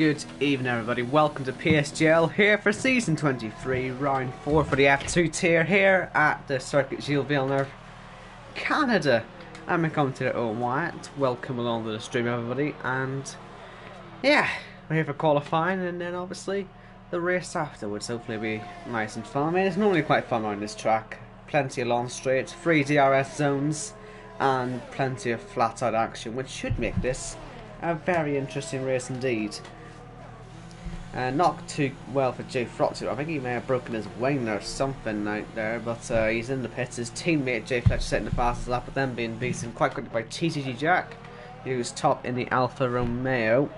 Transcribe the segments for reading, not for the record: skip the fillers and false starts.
Good evening everybody, welcome to PSGL here for Season 23, Round 4 for the F2 tier here at the Circuit Gilles Villeneuve, Canada. I'm a commentator Owen Wyatt, welcome along to the stream everybody, and yeah, we're here for qualifying and then obviously the race afterwards, hopefully it'll be nice and fun. I mean, it's normally quite fun on this track, plenty of long straights, 3 DRS zones and plenty of flat out action, which should make this a very interesting race indeed. Not too well for Jay Fletcher. I think he may have broken his wing or something out there, but he's in the pits. His teammate Jay Fletcher setting the fastest lap, but then being beaten quite quickly by TTG Jack, who's top in the Alfa Romeo.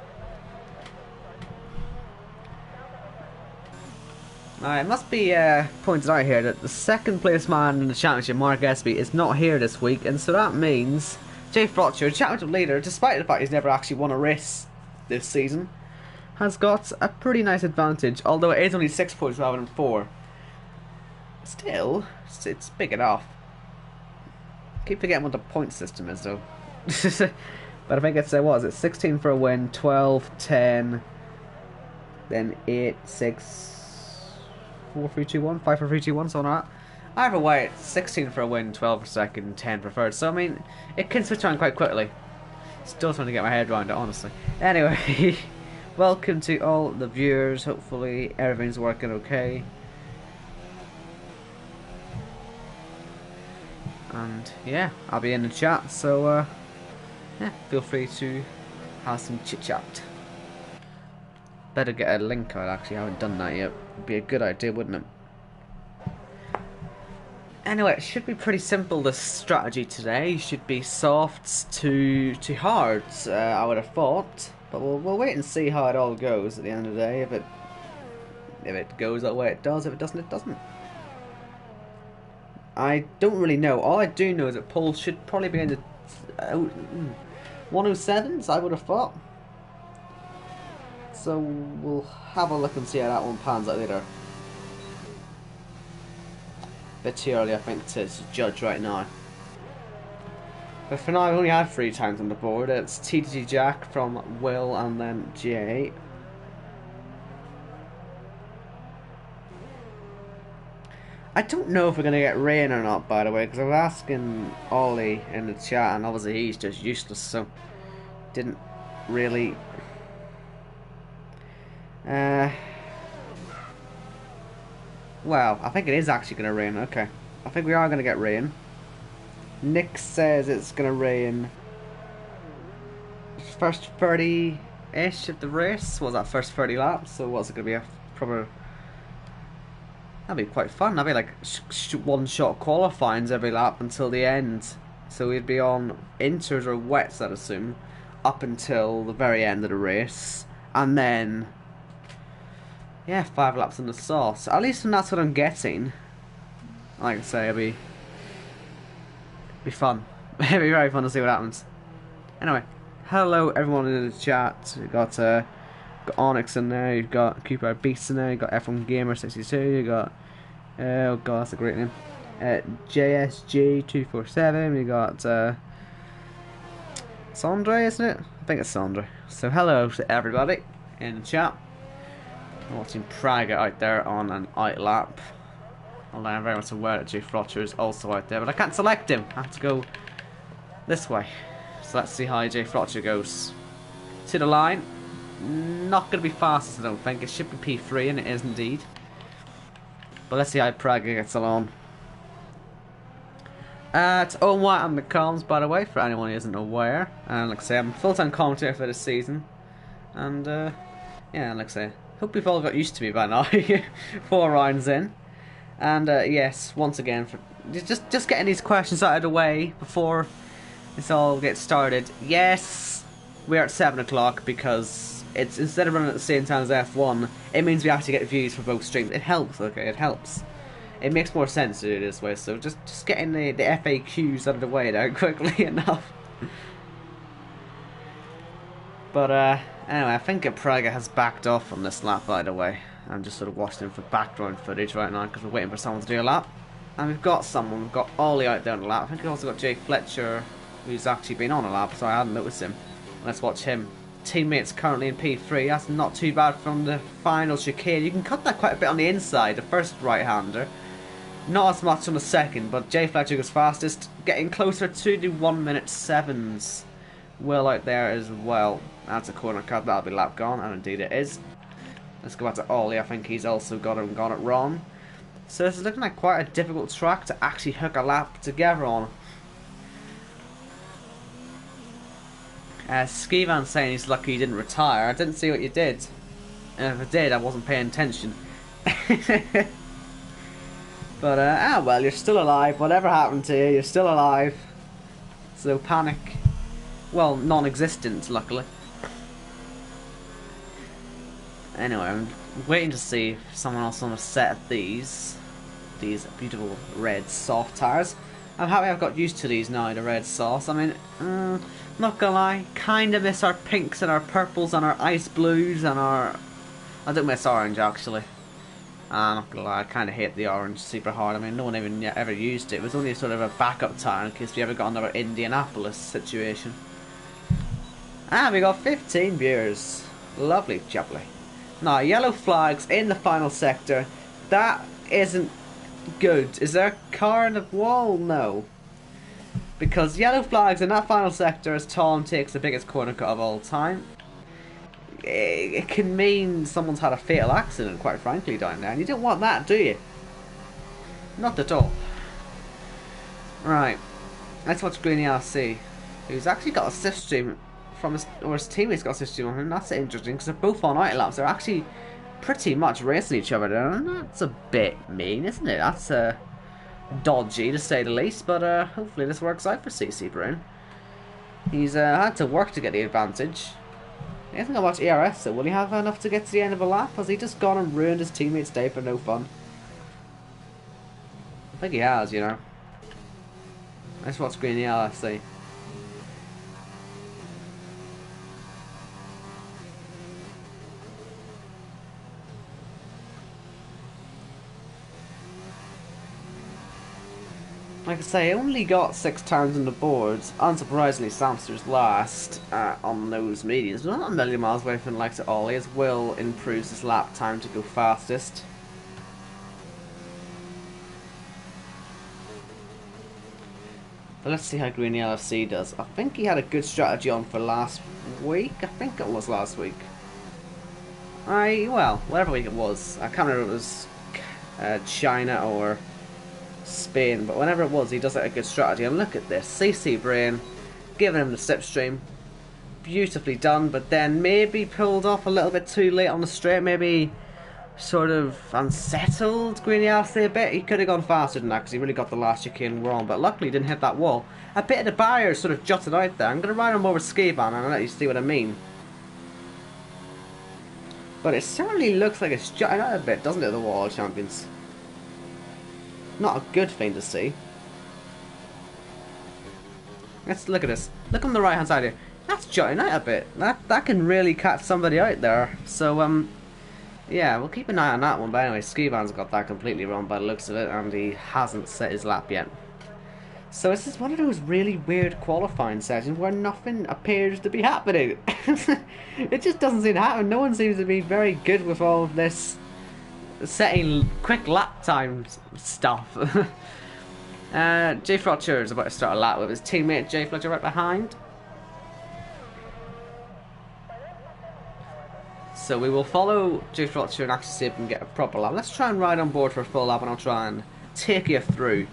It must be pointed out here that the second place man in the championship, Mark Espy, is not here this week, and so that means Jay Fletcher, championship leader, despite the fact he's never actually won a race this season, has got a pretty nice advantage, although it is only 6 points rather than 4. Still, it's big enough. Keep forgetting what the point system is though. But I think it's, what is it, 16 for a win, 12, 10, then 8, 6, 4, 3, 2, 1, 5, 4, 3, 2, 1, something like that. Either way, it's 16 for a win, 12 for second, 10 for third, so I mean, it can switch on quite quickly. Still trying to get my head around it, honestly. Anyway, welcome to all the viewers, hopefully everything's working okay. And yeah, I'll be in the chat, so yeah, feel free to have some chit chat. Better get a link out, actually, I haven't done that yet. Would be a good idea, wouldn't it? Anyway, it should be pretty simple, this strategy today. Should be softs to hards, I would have thought. But we'll wait and see how it all goes at the end of the day. If it goes that way, it does. If it doesn't, it doesn't. I don't really know. All I do know is that polls should probably be in the 107s, I would have thought. So we'll have a look and see how that one pans out later. Bit too early, I think, to judge right now. But for now, I've only had 3 times on the board. It's TTG Jack from Will and then Jay. I don't know if we're going to get rain or not, by the way, because I was asking Ollie in the chat, and obviously he's just useless, so didn't really. Well, I think it is actually going to rain. Okay, I think we are going to get rain. Nick says it's going to rain first 30-ish of the race. What was that, first 30 laps? So what's it going to be, a proper... That'd be quite fun. That'd be like one-shot qualifyings every lap until the end. So we'd be on inters or wets, I'd assume, up until the very end of the race. And then... yeah, 5 laps in the sauce. At least that's what I'm getting. Like I say, it'll be fun. It'll be very fun to see what happens. Anyway, hello everyone in the chat. We've got Onyx in there, you've got Cooper Beast in there, you've got F1 Gamer 62, you've got oh god, that's a great name. JSG247, we got Sandre, isn't it? I think it's Sandre. So hello to everybody in the chat. I'm watching Praga out there on an out lap. Although I'm very much aware that Jay Fletcher is also out there, but I can't select him. I have to go this way. So let's see how Jay Fletcher goes. To the line. Not going to be fastest, I don't think. It should be P3, and it is indeed. But let's see how Praga gets along. It's Owen White on the comms, by the way, for anyone who isn't aware. And like I say, I'm a full-time commentator for this season. And yeah, like I say, hope you've all got used to me by now. 4 rounds in. And yes, once again, for just getting these questions out of the way before this all gets started. Yes, we're at 7 o'clock because it's, instead of running at the same time as F1, it means we have to get views for both streams. It helps, okay, it helps. It makes more sense to do it this way, so just getting the FAQs out of the way there quickly enough. But anyway, I think Praga has backed off from this lap, by the way. I'm just sort of watching for background footage right now because we're waiting for someone to do a lap. And we've got someone, we've got Ollie out there on the lap. I think we've also got Jay Fletcher, who's actually been on a lap, so I hadn't noticed him. Let's watch him teammates currently in P3. That's not too bad from the final chicane. You can cut that quite a bit on the inside, the first right-hander. Not as much on the second, but Jay Fletcher goes fastest, getting closer to the 1 minute 7s. Will out there as well. That's a corner cut, that'll be lap gone, and indeed it is. Let's go back to Ollie. I think he's also got it wrong. So this is looking like quite a difficult track to actually hook a lap together on. Skivan saying he's lucky he didn't retire. I didn't see what you did. And if I did, I wasn't paying attention. But, well, you're still alive. Whatever happened to you, you're still alive. So panic. Well, non-existent, luckily. Anyway, I'm waiting to see if someone else on a set of these beautiful red soft tires. I'm happy I've got used to these now, the red sauce. I mean, not gonna lie, kinda miss our pinks and our purples and our ice blues and our... I don't miss orange, actually. I'm not gonna lie, I kinda hate the orange super hard. I mean, no one even ever used it. It was only sort of a backup tire in case we ever got another Indianapolis situation. We got 15 viewers. Lovely jubbly. Now, yellow flags in the final sector. That isn't good. Is there a car in the wall? No. Because yellow flags in that final sector as Tom takes the biggest corner cut of all time. It can mean someone's had a fatal accident, quite frankly, down there. And you don't want that, do you? Not at all. Right. Let's watch Greeny RC, who's actually got a slipstream from his teammates got a slipstream on him. That's interesting because they're both on out laps. They're actually pretty much racing each other there, and that's a bit mean, isn't it? That's dodgy to say the least, but hopefully this works out for CC Brown. He's had to work to get the advantage. He hasn't got much ERS, so will he have enough to get to the end of a lap? Has he just gone and ruined his teammate's day for no fun? I think he has, you know. Let's watch Green LFC. Like I say, I only got 6 turns on the boards. Unsurprisingly, Samster's last on those mediums. But not a million miles away from the likes of Ollie, as Will improves his lap time to go fastest. But let's see how Green LFC does. I think he had a good strategy on for last week. I think it was last week. Well, whatever week it was. I can't remember if it was China or Spain, but whenever it was, he does have a good strategy. And look at this, CC Brain giving him the slipstream, beautifully done, but then maybe pulled off a little bit too late on the straight, maybe sort of unsettled Greeny RC a bit. He could have gone faster than that because he really got the last chicane wrong, but luckily he didn't hit that wall. A bit of the barrier sort of jutted out there. I'm going to ride him over Skivan and I'll let you see what I mean. But it certainly looks like it's jutting out a bit, doesn't it, the wall champions? Not a good thing to see. Let's look at this. Look on the right hand side here. That's jutting out a bit. That can really catch somebody out there. So yeah, we'll keep an eye on that one. But anyway, Skivan's got that completely wrong by the looks of it, and he hasn't set his lap yet. So this is one of those really weird qualifying sessions where nothing appears to be happening. It just doesn't seem to happen. No one seems to be very good with all of this setting quick lap time stuff. Jay Fletcher is about to start a lap with his teammate Jay Fletcher right behind. So we will follow Jay Fletcher and actually see if we can get a proper lap. Let's try and ride on board for a full lap and I'll try and take you through.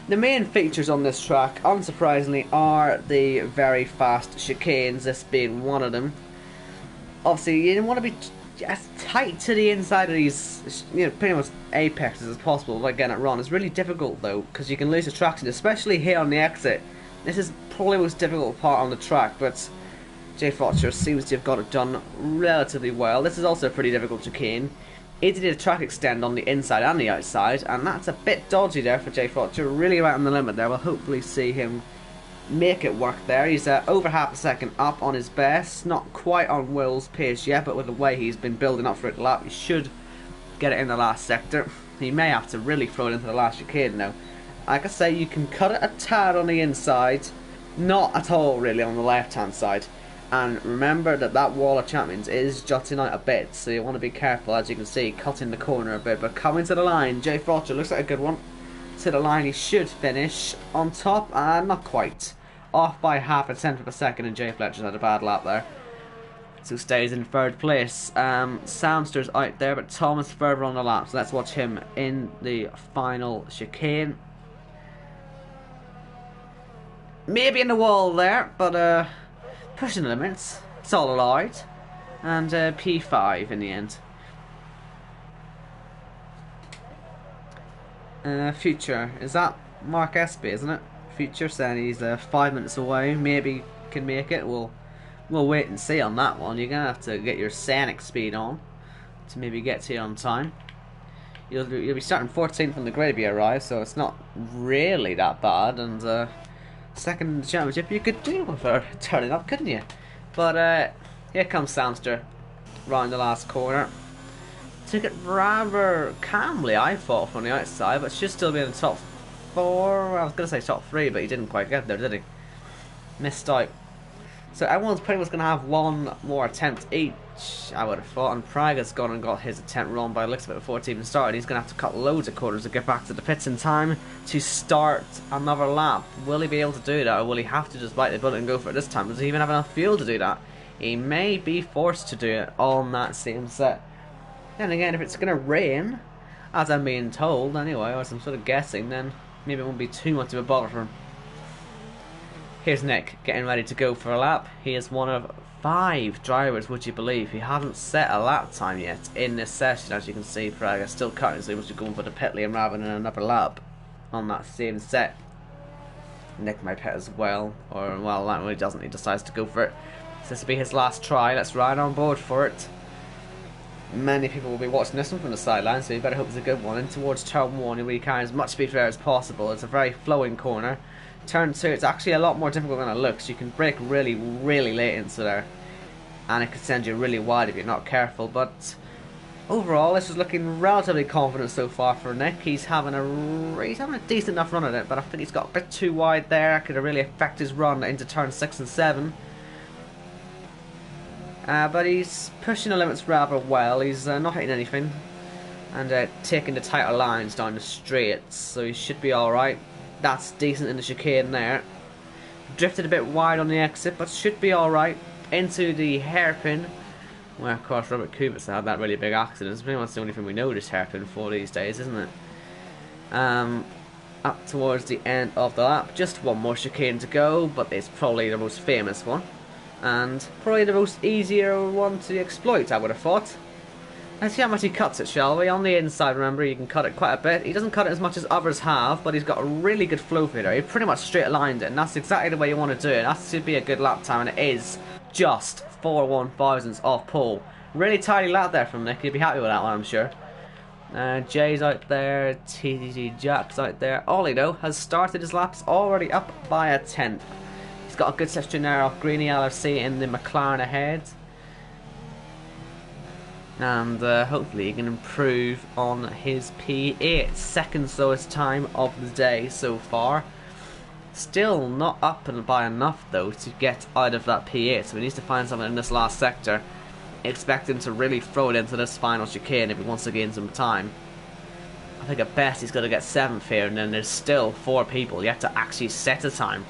The main features on this track, unsurprisingly, are the very fast chicanes, this being one of them. Obviously, you don't want to be as tight to the inside of these, pretty much apexes as possible by getting it wrong. It's really difficult though, because you can lose the traction, especially here on the exit. This is probably the most difficult part on the track, but Jay Fletcher seems to have got it done relatively well. This is also a pretty difficult chicane. He did a track extend on the inside and the outside, and that's a bit dodgy there for Jay Fletcher, really right on the limit there. We'll hopefully see him make it work there. He's over half a second up on his best, not quite on Will's pace yet, but with the way he's been building up for it lap, he should get it in the last sector. He may have to really throw it into the last chicane now. Like I say, you can cut it a tad on the inside, not at all really on the left hand side. And remember that that wall of champions is jutting out a bit, so you want to be careful, as you can see, cutting the corner a bit. But coming to the line, Jay Fletcher looks like a good one. To the line, he should finish on top, and not quite. Off by half a tenth of a second, and Jay Fletcher's had a bad lap there. So stays in third place. Samster's out there, but Thomas further on the lap, so let's watch him in the final chicane. Maybe in the wall there, but pushing the limits. It's all allowed. And P5 in the end. Future. Is that Mark Espy, isn't it? Future saying he's 5 minutes away. Maybe can make it. We'll wait and see on that one. You're going to have to get your Sonic speed on to maybe get to you on time. You'll be starting 14th on the grid if you arrive, so it's not really that bad. And second in the championship you could do without turning up, couldn't you? But here comes Samster round the last corner. Took it rather calmly, I thought, from the outside, but should still be in the top 4. I was going to say top 3, but he didn't quite get there, did he? Missed out. So everyone's pretty much going to have one more attempt each, I would have thought, and Praga's gone and got his attempt wrong by the looks of it before it even started. He's going to have to cut loads of corners to get back to the pits in time to start another lap. Will he be able to do that, or will he have to just bite the bullet and go for it this time? Does he even have enough fuel to do that? He may be forced to do it on that same set. Then again, if it's going to rain, as I'm being told anyway, or as I'm sort of guessing, then maybe it won't be too much of a bother for him. Here's Nick, getting ready to go for a lap. He is one of 5 drivers, would you believe, who haven't set a lap time yet in this session. As you can see, Praga's still cutting, so he must be going for the pit lane rather than another lap on that same set. Nick may pit as well, or, well, that really doesn't, he decides to go for it. So this will be his last try, let's ride on board for it. Many people will be watching this one from the sideline, so you better hope it's a good one. In towards turn 1, you'll be carrying as much speed there as possible. It's a very flowing corner. Turn 2, it's actually a lot more difficult than it looks. You can brake really, really late into there, and it could send you really wide if you're not careful. But overall, this is looking relatively confident so far for Nick. He's having a decent enough run at it, but I think he's got a bit too wide there. Could have really affect his run into turn 6 and 7. But he's pushing the limits rather well. He's not hitting anything and taking the tighter lines down the straights, so he should be alright. That's decent in the chicane there. Drifted a bit wide on the exit, but should be alright. Into the hairpin, where of course Robert Kubica had that really big accident. It's pretty much the only thing we know this hairpin for these days, isn't it? Up towards the end of the lap. Just one more chicane to go, but it's probably the most famous one. And probably the most easier one to exploit, I would have thought. Let's see how much he cuts it, shall we? On the inside, remember, you can cut it quite a bit. He doesn't cut it as much as others have, but he's got a really good flow through there. He pretty much straight lined it, and that's exactly the way you want to do it. That should be a good lap time, and it is just 4 1/1000ths off pole. Really tidy lap there from Nick. He'll be happy with that one, I'm sure. Jay's out there, TTT Jack's out there. Ollie, though, has started his laps already up by a 10th. He's got a good section there off Greeny LRC in the McLaren ahead. And hopefully he can improve on his P8. Second slowest time of the day so far. Still not up and by enough though to get out of that P8, so he needs to find something in this last sector. Expect him to really throw it into this final chicane if he wants to gain some time. I think at best he's going to get 7th here, and then there's still 4 people yet to actually set a time.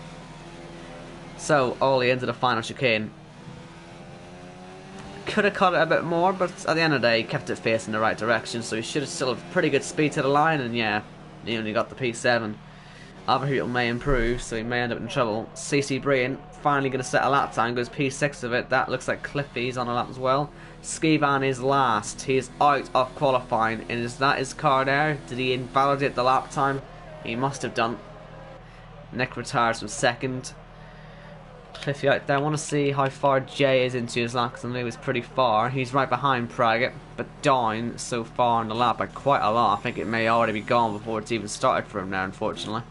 So Ollie into the final chicane. Could have cut it a bit more, but at the end of the day he kept it facing the right direction, so he should have still have pretty good speed to the line, and yeah, he only got the P7. Other people may improve, so he may end up in trouble. CC Brian finally going to set a lap time, goes P6 of it. That looks like Cliffy's on a lap as well. Skivan is last. He is out of qualifying, and is that his car there? Did he invalidate the lap time? He must have done. Nick retires from 2nd. Cliffy out there. I want to see how far Jay is into his lap, because I know he was pretty far. He's right behind Praggett, but down so far in the lap by quite a lot. I think it may already be gone before it's even started for him now, unfortunately.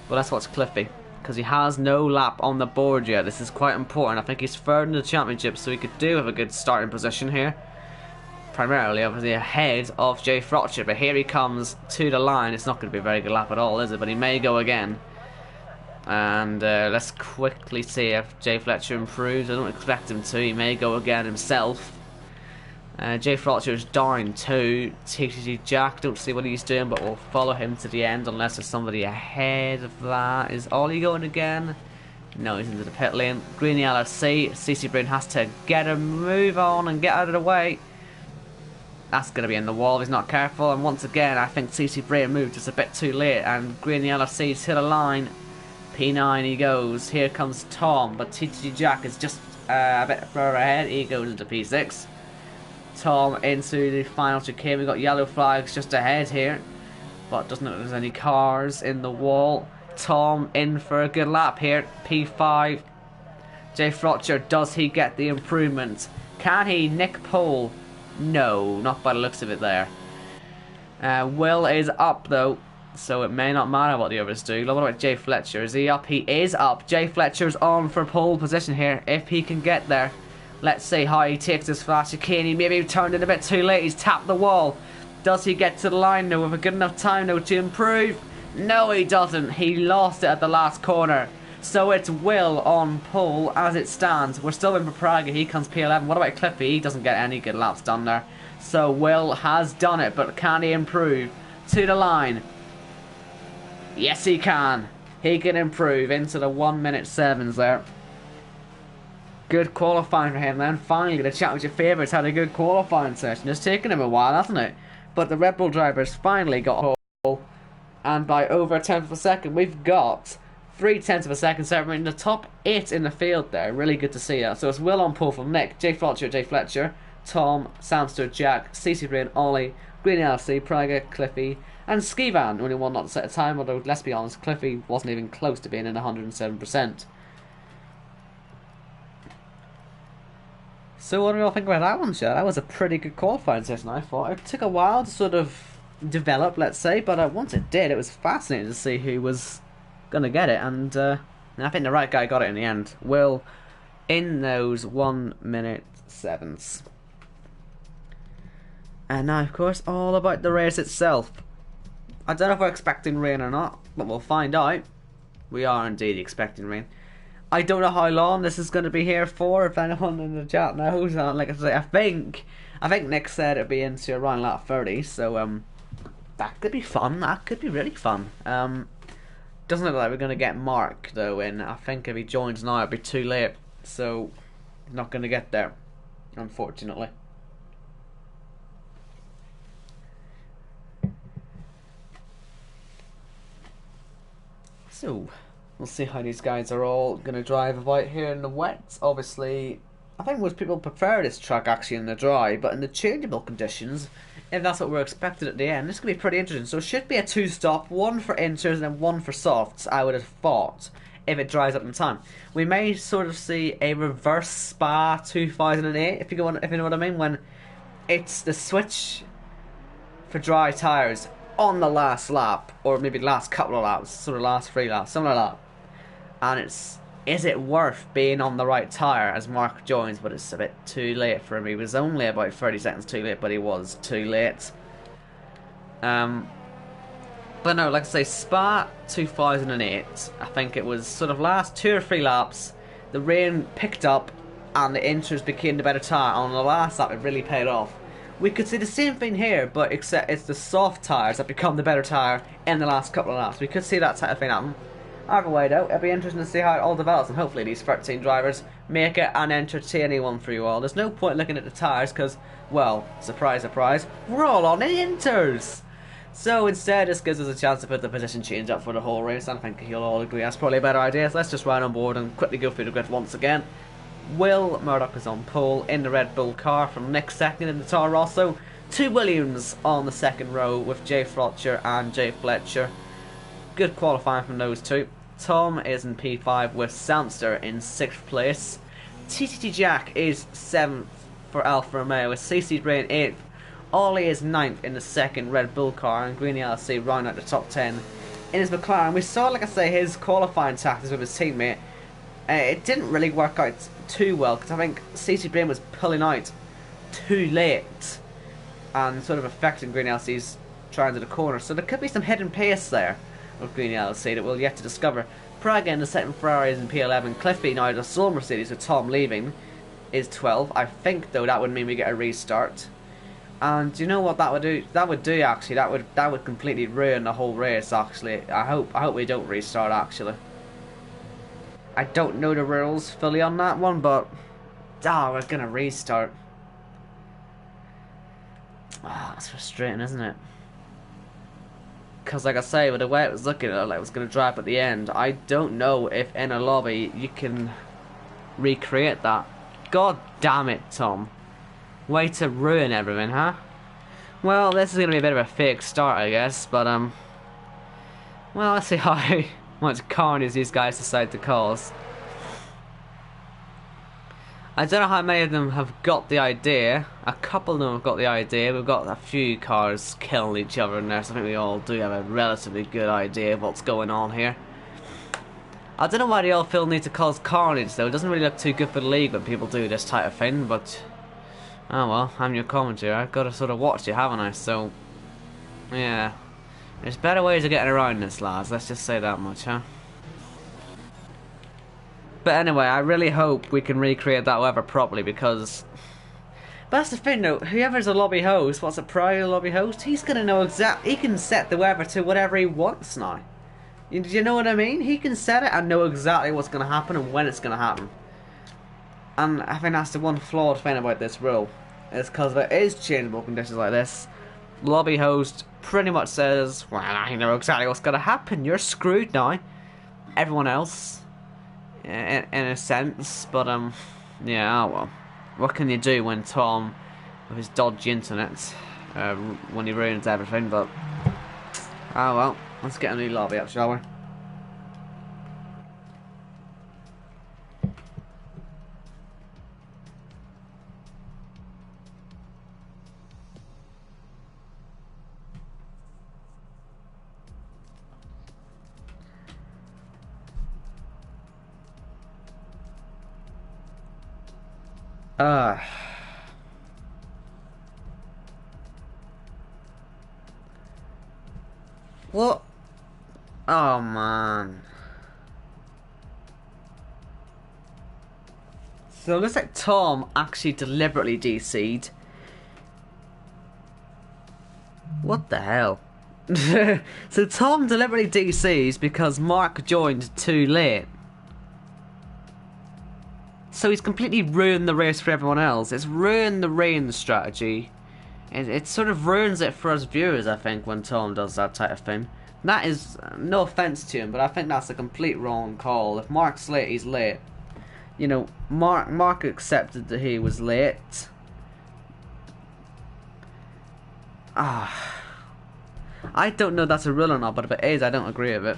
But let's watch Cliffy, because he has no lap on the board yet. This is quite important. I think he's 3rd in the championship, so he could do have a good starting position here. Primarily, obviously, ahead of Jay Frotcher, but here he comes to the line. It's not going to be a very good lap at all, is it? But he may go again. And let's quickly see if Jay Fletcher improves. I don't expect him to. He may go again himself. Jay Fletcher's down 2. TTG Jack, don't see what he's doing, but we'll follow him to the end unless there's somebody ahead of that. Is Ollie going again? No, he's into the pit lane. Greeny LRC. CC Brown has to get a move on and get out of the way. That's going to be in the wall if he's not careful. And once again, I think CC Brown moved just a bit too late. And Greeny LRC's hit a line. P9 he goes. Here comes Tom. But TTG Jack is just a bit further ahead. He goes into P6. Tom into the final chicane. We've got yellow flags just ahead here. But doesn't look like there's any cars in the wall. Tom in for a good lap here. P5. Jay Fletcher, does he get the improvement? Can he nick pole? No, not by the looks of it there. Will is up though, so it may not matter what the others do. What about Jay Fletcher? Is he up? He is up. Jay Fletcher's on for pole position here, if he can get there. Let's see how he takes this flash chicane. He maybe turned it a bit too late. He's tapped the wall. Does he get to the line though with a good enough time though to improve? No, he doesn't. He lost it at the last corner. So it's Will on pole as it stands. We're still in for Praga. He comes P11. What about Cliffy? He doesn't get any good laps done there. So Will has done it, but can he improve to the line? Yes, he can. He can improve into the 1:07 sevens there. Good qualifying for him then. Finally, the championship favourites had a good qualifying session. It's taken him a while, hasn't it? But the Red Bull drivers finally got pole. And by over a tenth of a second, we've got 0.3 of a second separating the top 8 in the field there. Really good to see that. So it's Will on pole from Nick, Jay Fletcher, Tom, Samster, Jack, CC Brain, Ollie, Green LC, Praga, Cliffy, and Skivan. Only one not to set a time, although let's be honest, Cliffy wasn't even close to being in 107%. So what do we all think about that one, Chad? That was a pretty good qualifying session, I thought. It took a while to sort of develop, let's say, but once it did, it was fascinating to see who was going to get it, and I think the right guy got it in the end. Will in those 1:07 sevens. And now, of course, all about the race itself. I don't know if we're expecting rain or not, but we'll find out. We are indeed expecting rain. I don't know how long this is going to be here for, if anyone in the chat knows. Like I say, I think Nick said it'd be into around lap 30, so that could be fun. That could be really fun. Doesn't look like we're going to get Mark though in. I think if he joins now it'd be too late, so not going to get there, unfortunately. So we'll see how these guys are all going to drive about here in the wet. Obviously, I think most people prefer this track actually in the dry, but in the changeable conditions, if that's what we're expecting at the end, this could be pretty interesting. So it should be a 2-stop, one for inters and then one for softs, I would have thought, if it dries up in time. We may sort of see a reverse Spa 2008, if you know what I mean, when it's the switch for dry tyres on the last lap, or maybe last couple of laps, sort of last 3 laps, something like that. And is it worth being on the right tyre as Mark joins? But it's a bit too late for him. He was only about 30 seconds too late, but he was too late. But no, like I say, Spa 2008, I think it was sort of last 2 or 3 laps, the rain picked up and the inters became the better tyre. On the last lap it really paid off. We could see the same thing here, but except it's the soft tyres that become the better tyre in the last couple of laps. We could see that type of thing happen. Either way though, it'll be interesting to see how it all develops, and hopefully these 13 drivers make it an entertaining one for you all. There's no point looking at the tyres because, well, surprise surprise, we're all on inters! So instead this gives us a chance to put the position change up for the whole race, and I think you'll all agree that's probably a better idea. So let's just ride on board and quickly go through the grid once again. Will Murdoch is on pole in the Red Bull car from Nick second in the Toro Rosso. 2 Williams on the second row with Jay Fletcher and Jay Fletcher. Good qualifying from those two. Tom is in P5 with Samster in 6th place. TTT Jack is 7th for Alfa Romeo with CC Brain 8th. Ollie is 9th in the second Red Bull car, and Greeny LC round out the top 10 in his McLaren. We saw, like I say, his qualifying tactics with his teammate. It didn't really work out too well because I think CC Brain was pulling out too late and sort of affecting Green LC's trying to the corner. So there could be some hidden pace there with Green LC that we'll yet to discover. Prague in the second Ferraris in P11. Cliffy now the sole Mercedes with Tom leaving is 12. I think though that would mean we get a restart. And do you know what that would do? That would do actually. That would completely ruin the whole race actually. I hope we don't restart actually. I don't know the rules fully on that one, but we're gonna restart. That's frustrating, isn't it? Because like I say, with the way it was looking, like it was gonna dry up at the end. I don't know if in a lobby you can recreate that. God damn it, Tom. Way to ruin everything, huh? Well, this is going to be a bit of a fake start, I guess, but, well, let's see how much carnage these guys decide to cause. I don't know how many of them have got the idea. A couple of them have got the idea. We've got a few cars killing each other in there, so I think we all do have a relatively good idea of what's going on here. I don't know why they all feel the need to cause carnage, though. It doesn't really look too good for the league when people do this type of thing, but... oh well, I'm your commentator. I've got to sort of watch it, haven't I? So, yeah. There's better ways of getting around this, lads. Let's just say that much, huh? But anyway, I really hope we can recreate that weather properly because... but that's the thing though, whoever's a lobby host, what's a prior lobby host, he's going to know exactly... he can set the weather to whatever he wants now. Do you know what I mean? He can set it and know exactly what's going to happen and when it's going to happen. And I think that's the one flawed thing about this rule. It's because there is changeable conditions like this. Lobby host pretty much says, well, I know exactly what's going to happen. You're screwed now. Everyone else, in a sense. But, yeah, oh well. What can you do when Tom, with his dodgy internet, when he ruins everything, but... oh well. Let's get a new lobby up, shall we? What? Oh man. So it looks like Tom actually deliberately DC'd. What the hell? So Tom deliberately DC's because Mark joined too late. So he's completely ruined the race for everyone else. It's ruined the rain strategy. It sort of ruins it for us viewers, I think, when Tom does that type of thing. That is, no offence to him, but I think that's a complete wrong call. If Mark's late, he's late. You know, Mark accepted that he was late. I don't know if that's a rule or not, but if it is, I don't agree with it.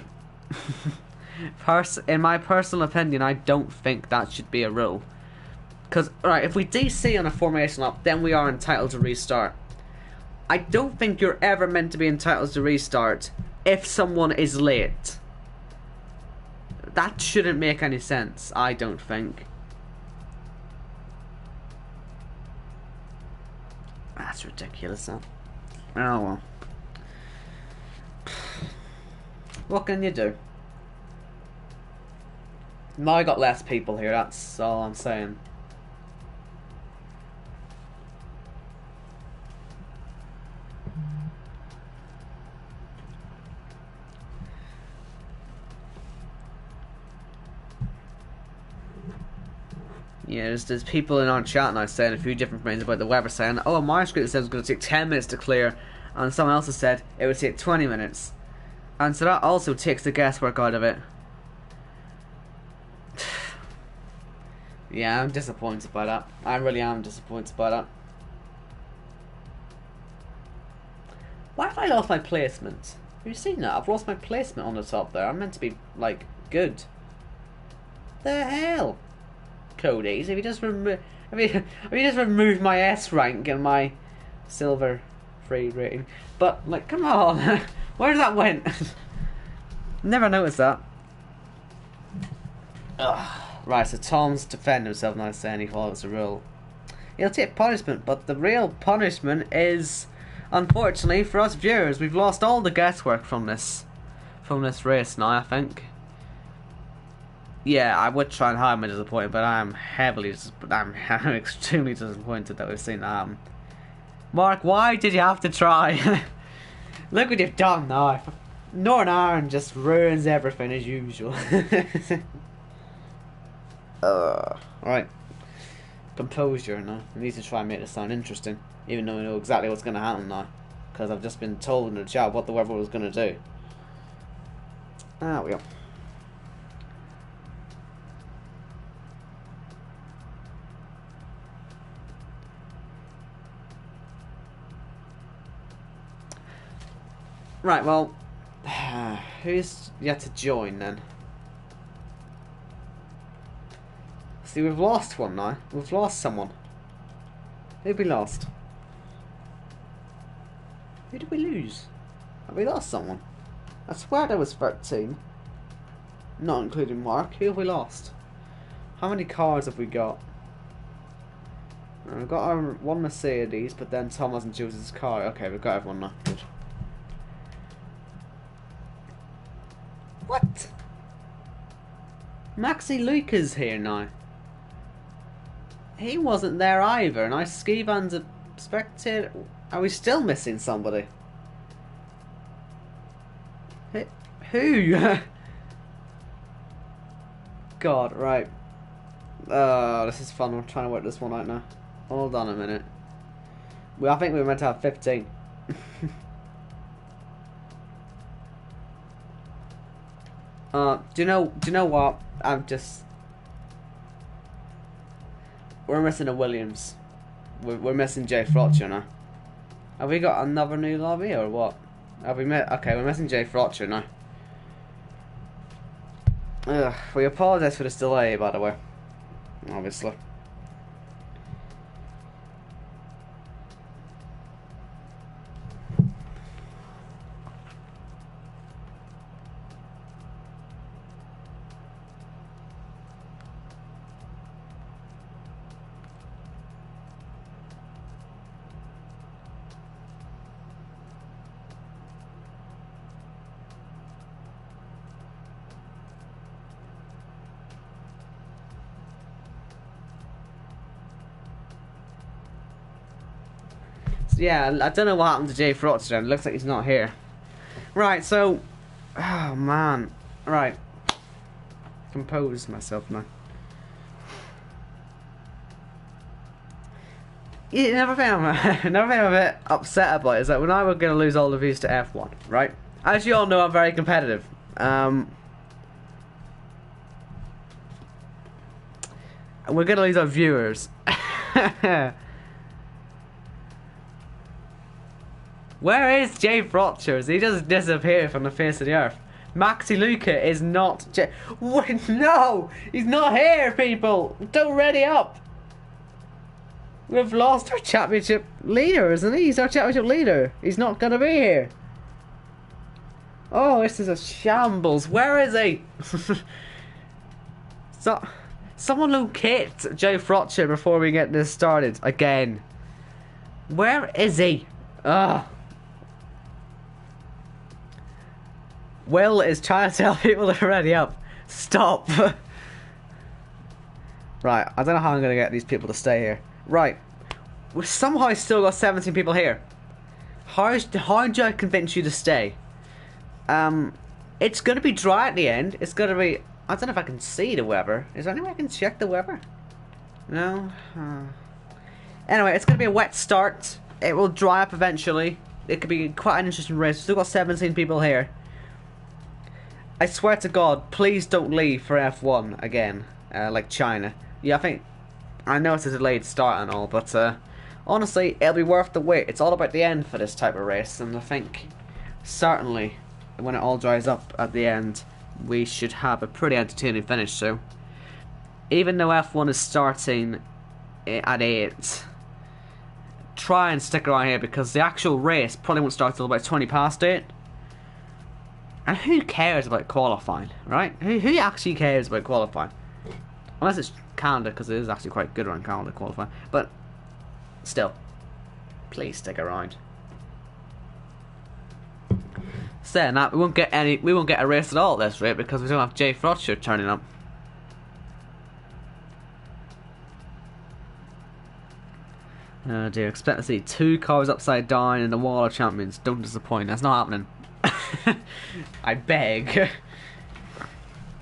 In my personal opinion, I don't think that should be a rule. Because, right, if we DC on a formation lap, then we are entitled to restart. I don't think you're ever meant to be entitled to restart if someone is late. That shouldn't make any sense, I don't think. That's ridiculous, huh? Oh well. What can you do? Now I got less people here, that's all I'm saying. Yeah, there's people in our chat now saying a few different things about the weather, saying, oh, on my script it says it's going to take 10 minutes to clear, and someone else has said it would take 20 minutes. And so that also takes the guesswork out of it. Yeah, I'm disappointed by that. I really am disappointed by that. Why have I lost my placement? Have you seen that? I've lost my placement on the top there. I'm meant to be, like, good. The hell? Cody's, if you just remove my S rank and my silver free rating. But, like, come on. Where that went? Never noticed that. Ugh. Right, so Tom's defending himself now, saying he follows the rule. He'll take punishment, but the real punishment is, unfortunately, for us viewers, we've lost all the guesswork from this race now, I think. Yeah, I would try and hide my disappointment, but I'm extremely disappointed that we've seen that happen. Mark, why did you have to try? Look what you've done now. Northern Ireland just ruins everything as usual. Alright. Composure now. I need to try and make this sound interesting, even though I know exactly what's going to happen now. Because I've just been told in the chat what the weather was going to do. There we go. Right, well, who's yet to join then? See, we've lost one now. We've lost someone. Who we lost? Who did we lose? Have we lost someone? I swear there was 13. Not including Mark. Who have we lost? How many cars have we got? We've got our one Mercedes, but then Tom hasn't chosen his car. Okay, we've got everyone now. Good. What? Maxi Luca's here now. He wasn't there either, and I Skivan's a spectator. Are we still missing somebody? Who? God, right. This is fun. I'm trying to work this one out now. Hold on a minute. I think we were meant to have 15. Do you know what? We're missing a Williams. We're missing Jay Frotcher now. Have we got another new lobby or what? Have we met? Okay, we're missing Jay Frotcher now. We apologise for this delay, by the way. Obviously. Yeah, I don't know what happened to Jay Frotzer. It looks like he's not here. Right, so... Oh, man. Right. Compose myself now. Yeah, another thing I'm a bit upset about is that we're now going to lose all the views to F1, right? As you all know, I'm very competitive. We're going to lose our viewers. Where is Jay Frotcher? He just disappeared from the face of the earth. Maxi Luca is not Jay. What? No! He's not here, people! Don't ready up! We've lost our championship leader, isn't he? He's our championship leader. He's not gonna be here. Oh, this is a shambles. Where is he? Someone locate Jay Frotcher before we get this started again. Where is he? Ugh. Will is trying to tell people to ready up. Stop. Right, I don't know how I'm going to get these people to stay here. Right, we've somehow still got 17 people here. How do I convince you to stay? It's going to be dry at the end. It's going to be... I don't know if I can see the weather. Is there any way I can check the weather? No? Anyway, it's going to be a wet start. It will dry up eventually. It could be quite an interesting race. We've still got 17 people here. I swear to God, please don't leave for F1 again, like China. Yeah, I know it's a delayed start and all, but honestly, it'll be worth the wait. It's all about the end for this type of race, and I think certainly when it all dries up at the end, we should have a pretty entertaining finish. So, even though F1 is starting at 8, try and stick around here because the actual race probably won't start till about 20 past 8. And who cares about qualifying, right? Who actually cares about qualifying? Unless it's Canada, because it is actually quite good around Canada qualifying. But still, please stick around. Saying that, we won't get a race at all at this rate because we don't have Jay Frotcher turning up. Oh dear, expect to see 2 cars upside down in the Wall of Champions. Don't disappoint, that's not happening. I beg.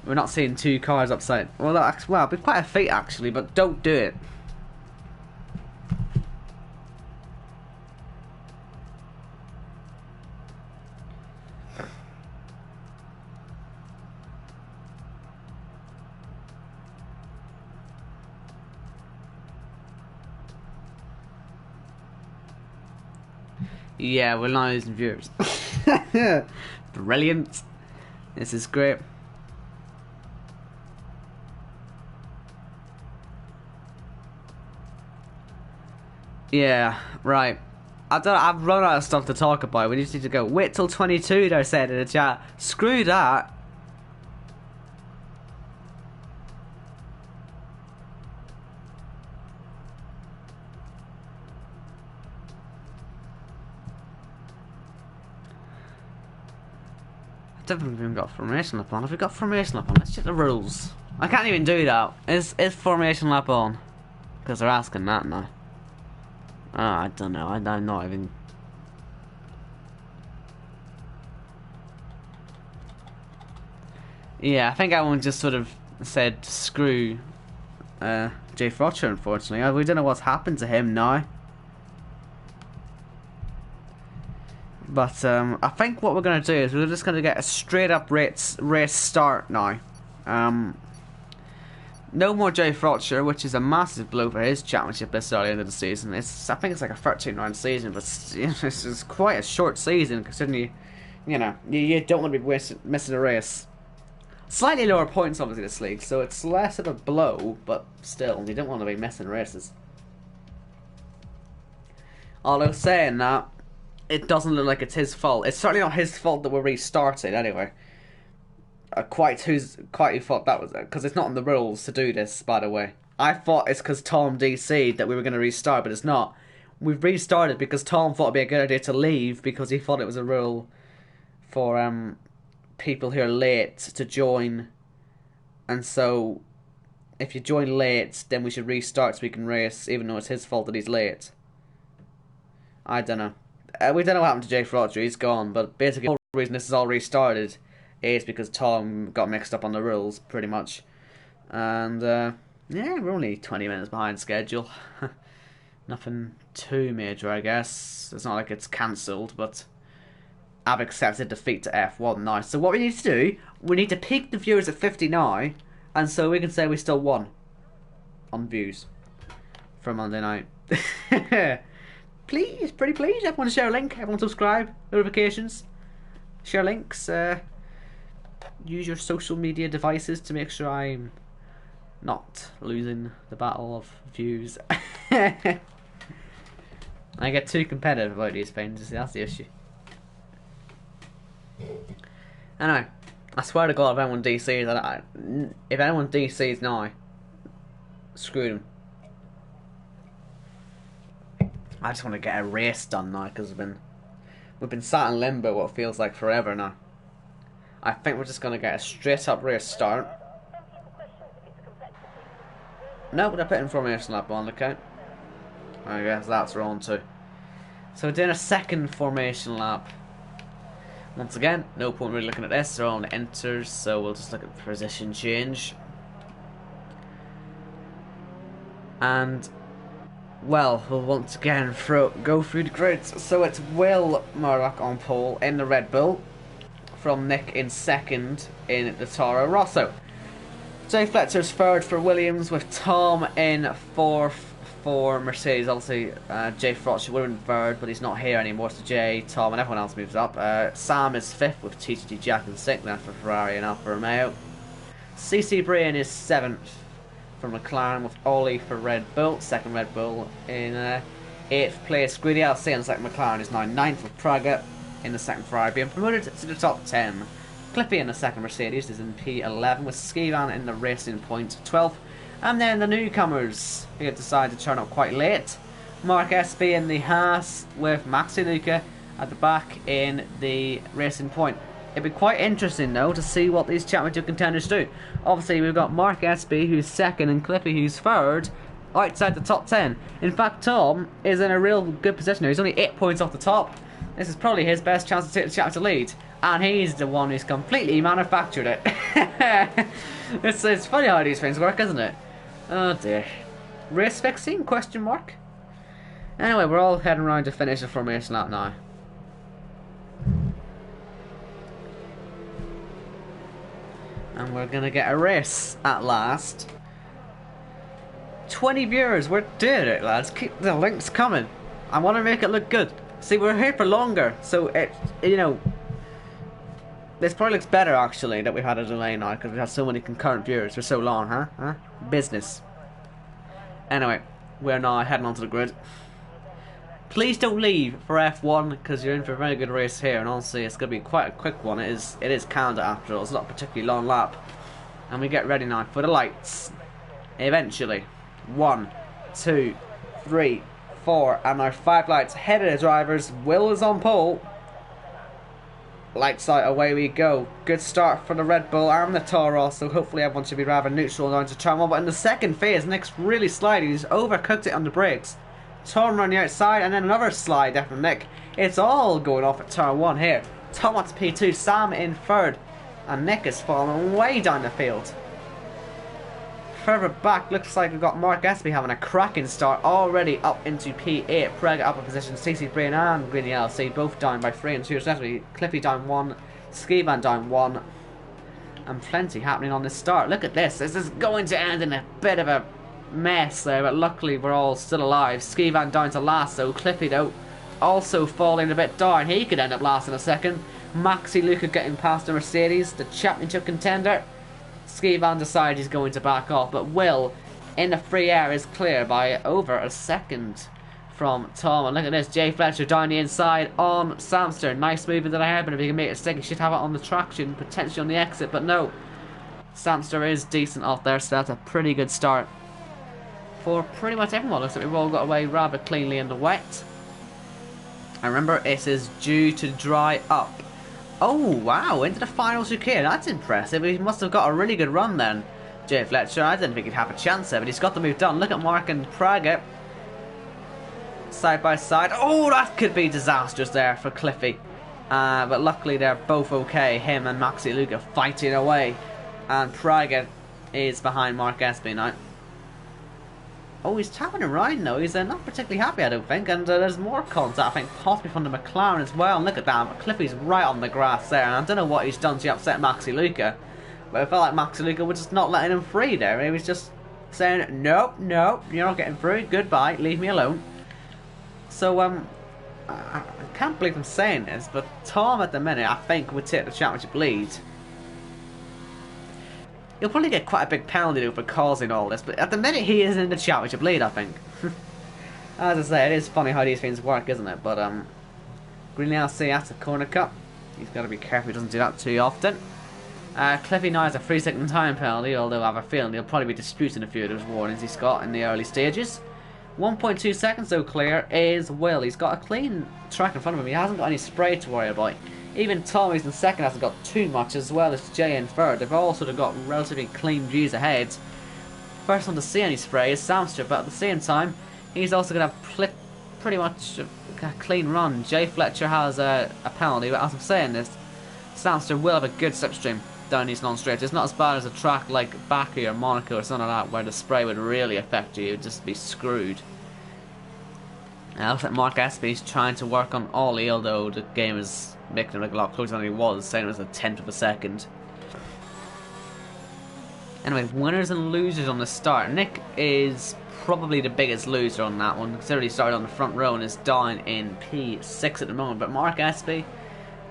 We're not seeing 2 cars upside. Well, it'd be quite a feat actually, but don't do it. Yeah, we're not losing viewers. Brilliant. This is great. Yeah, right. I've run out of stuff to talk about. We just need to go. Wait till 22, they said in the chat. Screw that. I haven't even got formation lap on. Have we got formation lap on? Let's check the rules. I can't even do that. Is formation lap on? Because they're asking that now. Oh, I don't know. I'm not even. Yeah, I think everyone just sort of said screw Jay Frotcher, unfortunately. We don't know what's happened to him now. But I think what we're going to do is we're just going to get a straight up race start now. No more Jay Frotcher, which is a massive blow for his championship this early into the season. I think it's like a 13-round season, but it's quite a short season considering you don't want to be missing a race. Slightly lower points obviously this league, so it's less of a blow, but still, you don't want to be missing races. Although saying that, it doesn't look like it's his fault. It's certainly not his fault that we're restarting anyway. Quite who thought that was it, because it's not in the rules to do this, by the way. I thought it's because Tom DC'd that we were going to restart, but it's not. We've restarted because Tom thought it'd be a good idea to leave because he thought it was a rule for people who are late to join, and so if you join late, then we should restart so we can race, even though it's his fault that he's late. I don't know. We don't know what happened to Jay Frotcher, he's gone, but basically the whole reason this is all restarted is because Tom got mixed up on the rules, pretty much. And, yeah, we're only 20 minutes behind schedule. Nothing too major, I guess. It's not like it's cancelled, but I've accepted defeat to F1 now. So what we need to do, we need to peak the viewers at 50 now, and so we can say we still won on views for Monday night. Please, pretty please, everyone share a link, everyone subscribe, notifications, share links, use your social media devices to make sure I'm not losing the battle of views. I get too competitive about these things, that's the issue. Anyway, I swear to God, if anyone DCs, if anyone DCs now, screw them. I just want to get a race done now because we've been sat in limbo what feels like forever now. I think we're just going to get a straight up race start. No, they're putting formation lap on, okay. I guess that's wrong too. So we're doing a second formation lap. Once again, no point really looking at this, they're on enters, so we'll just look at position change. And well, we'll once again go through the grids. So it's Will Murdoch on pole in the Red Bull, from Nick in second in the Toro Rosso. Jay Fletcher's third for Williams, with Tom in fourth for Mercedes. Obviously, Jay Frotcher would have been third, but he's not here anymore, so Jay, Tom, and everyone else moves up. Sam is fifth, with TTG Jack in sixth, then for Ferrari and Alfa Romeo. CC Brian is seventh for McLaren, with Ollie for Red Bull, second Red Bull in eighth place. Greedy LC in second McLaren is now ninth, with Praga in the second Ferrari being promoted to the top 10. Clippy in the second Mercedes is in P11, with Skivan in the Racing Point 12th. And then the newcomers, who have decided to turn up quite late. Mark Espy in the Haas, with Maxi Luca at the back in the Racing Point. It'd be quite interesting though to see what these championship contenders do. Obviously we've got Mark Espy who's second and Clippy who's third, outside the top 10. In fact, Tom is in a real good position here. He's only 8 points off the top. This is probably his best chance to take the championship lead. And he's the one who's completely manufactured it. It's funny how these things work, isn't it? Oh dear. Race fixing? Question mark? Anyway, we're all heading around to finish the formation lap now. And we're gonna get a race at last. 20 viewers, we're doing it, lads. Keep the links coming. I want to make it look good. See, we're here for longer, so it, you know, this probably looks better actually that we've had a delay now because we've had so many concurrent viewers for so long, huh? Business. Anyway, we're now heading onto the grid. Please don't leave for F1 because you're in for a very good race here, and honestly, it's going to be quite a quick one. It is Canada after all. It's not a particularly long lap, and we get ready now for the lights. Eventually, 1, 2, 3, 4, and our 5 lights ahead of the drivers. Will is on pole. Lights out, away we go. Good start for the Red Bull and the Toro, so hopefully everyone should be rather neutral down to turn 1. But in the second phase, Nick's really sliding. He's overcooked it on the brakes. Tom on the outside, and then another slide there from Nick. It's all going off at turn 1 here. Tom wants P2, Sam in third, and Nick is falling way down the field. Further back, looks like we've got Mark Espy having a cracking start, already up into P8. Prega up a position, CC Brain and Greeny LC both down by 3 and 2 respectively. Cliffy down 1, Skivan down 1, and plenty happening on this start. Look at this. This is going to end in a bit of a mess there, but luckily we're all still alive. Skivan down to last though. Cliffy though also falling a bit down. He could end up last in a second. Maxi Luca getting past the Mercedes, the championship contender. Skivan decides he's going to back off, but Will in the free air is clear by over a second from Tom. And look at this, Jay Fletcher down the inside on Samster. Nice move into the hairpin. If he can make it stick, he should have it on the traction, potentially on the exit, but no. Samster is decent off there, so that's a pretty good start for pretty much everyone. Looks like we've all got away rather cleanly in the wet. And remember, it is due to dry up. Oh wow, into the final chicane. That's impressive. He must have got a really good run then, Jay Fletcher. I didn't think he'd have a chance there, but he's got the move done. Look at Mark and Praga side by side. Oh, that could be disastrous there for Cliffy. But luckily they're both okay. Him and Maxi Luca fighting away. And Praga is behind Mark Espy now. Oh, he's tapping around though. He's not particularly happy, I don't think. And there's more contact, I think, possibly from the McLaren as well. And look at that. Cliffy's right on the grass there. And I don't know what he's done to upset Maxi Luca. But I felt like Maxi Luca was just not letting him free there. He was just saying, nope, nope, you're not getting free. Goodbye. Leave me alone. So, I can't believe I'm saying this, but Tom at the minute, I think, would take the championship lead. He'll probably get quite a big penalty though for causing all this, but at the minute he is in the championship lead, I think. As I say, it is funny how these things work, isn't it? But Greenlee LC that's the corner cut. He's got to be careful he doesn't do that too often. Cliffy now has a 3-second time penalty, although I have a feeling he'll probably be disputing a few of those warnings he's got in the early stages. 1.2 seconds though clear is Will. He's got a clean track in front of him. He hasn't got any spray to worry about. Even Tom, who's in second, hasn't got too much, as well as Jay in third. They've all sort of got relatively clean views ahead. First one to see any spray is Samster, but at the same time, he's also going to have pretty much a clean run. Jay Fletcher has a penalty, but as I'm saying this, Samster will have a good slipstream down these non-straights. It's not as bad as a track like Baku or Monaco or something like that, where the spray would really affect you. You'd just be screwed. Now, looks like Mark Espy's trying to work on Ollie, although the game is making him look a lot closer than he was, saying it was a tenth of a second. Anyway, winners and losers on the start. Nick is probably the biggest loser on that one, considering he started on the front row and is down in P6 at the moment. But Mark Espy,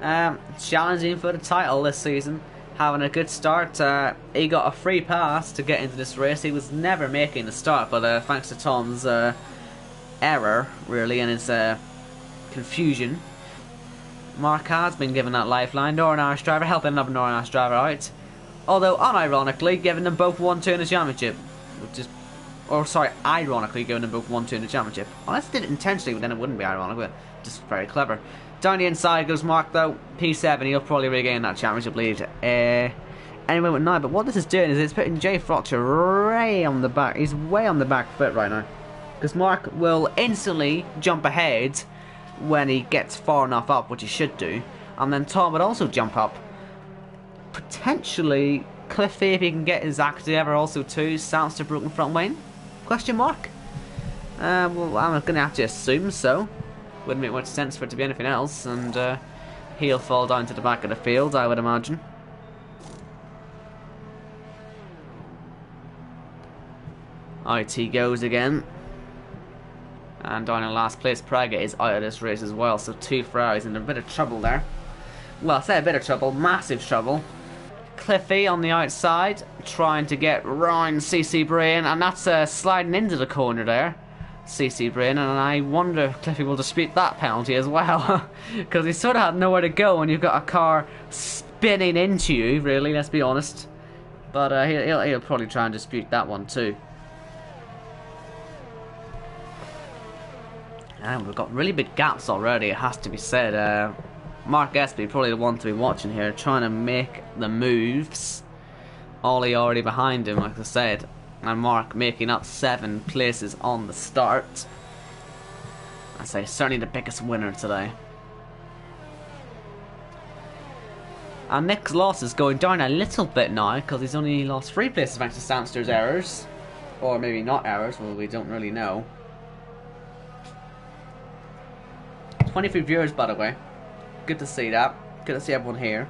challenging for the title this season, having a good start. He got a free pass to get into this race. He was never making the start, but thanks to Tom's error, really, and his confusion, Mark has been given that lifeline. Northern Irish driver helping another Northern Irish driver out, although unironically giving them both 1-2 in the championship, which is, or sorry, ironically giving them both 1-2 in the championship. Unless they did it intentionally, then it wouldn't be ironic, but just very clever. Down the inside goes Mark though, P7. He'll probably regain that championship lead anyway with 9. But what this is doing is it's putting Jay Frotcher way on the back. He's way on the back foot right now. Because Mark will instantly jump ahead when he gets far enough up, which he should do. And then Tom would also jump up. Potentially Cliffy, if he can get his act together, also too. Sounds broken front wing? Question mark? Well, I'm going to have to assume so. Wouldn't make much sense for it to be anything else. And he'll fall down to the back of the field, I would imagine. IT goes again. And down in last place, Praga is out of this race as well. So 2 Ferraris in a bit of trouble there. Well, I say a bit of trouble, massive trouble. Cliffy on the outside, trying to get round CC Brain, and that's sliding into the corner there. CC Brain, and I wonder if Cliffy will dispute that penalty as well. Because he sort of had nowhere to go when you've got a car spinning into you, really, let's be honest. But he'll probably try and dispute that one too. And we've got really big gaps already, it has to be said. Mark Espy, probably the one to be watching here, trying to make the moves. Ollie already behind him, like I said. And Mark making up 7 places on the start. I say, certainly the biggest winner today. And Nick's loss is going down a little bit now, because he's only lost 3 places thanks to Samster's errors. Or maybe not errors, well, we don't really know. 23 viewers, by the way. Good to see that. Good to see everyone here.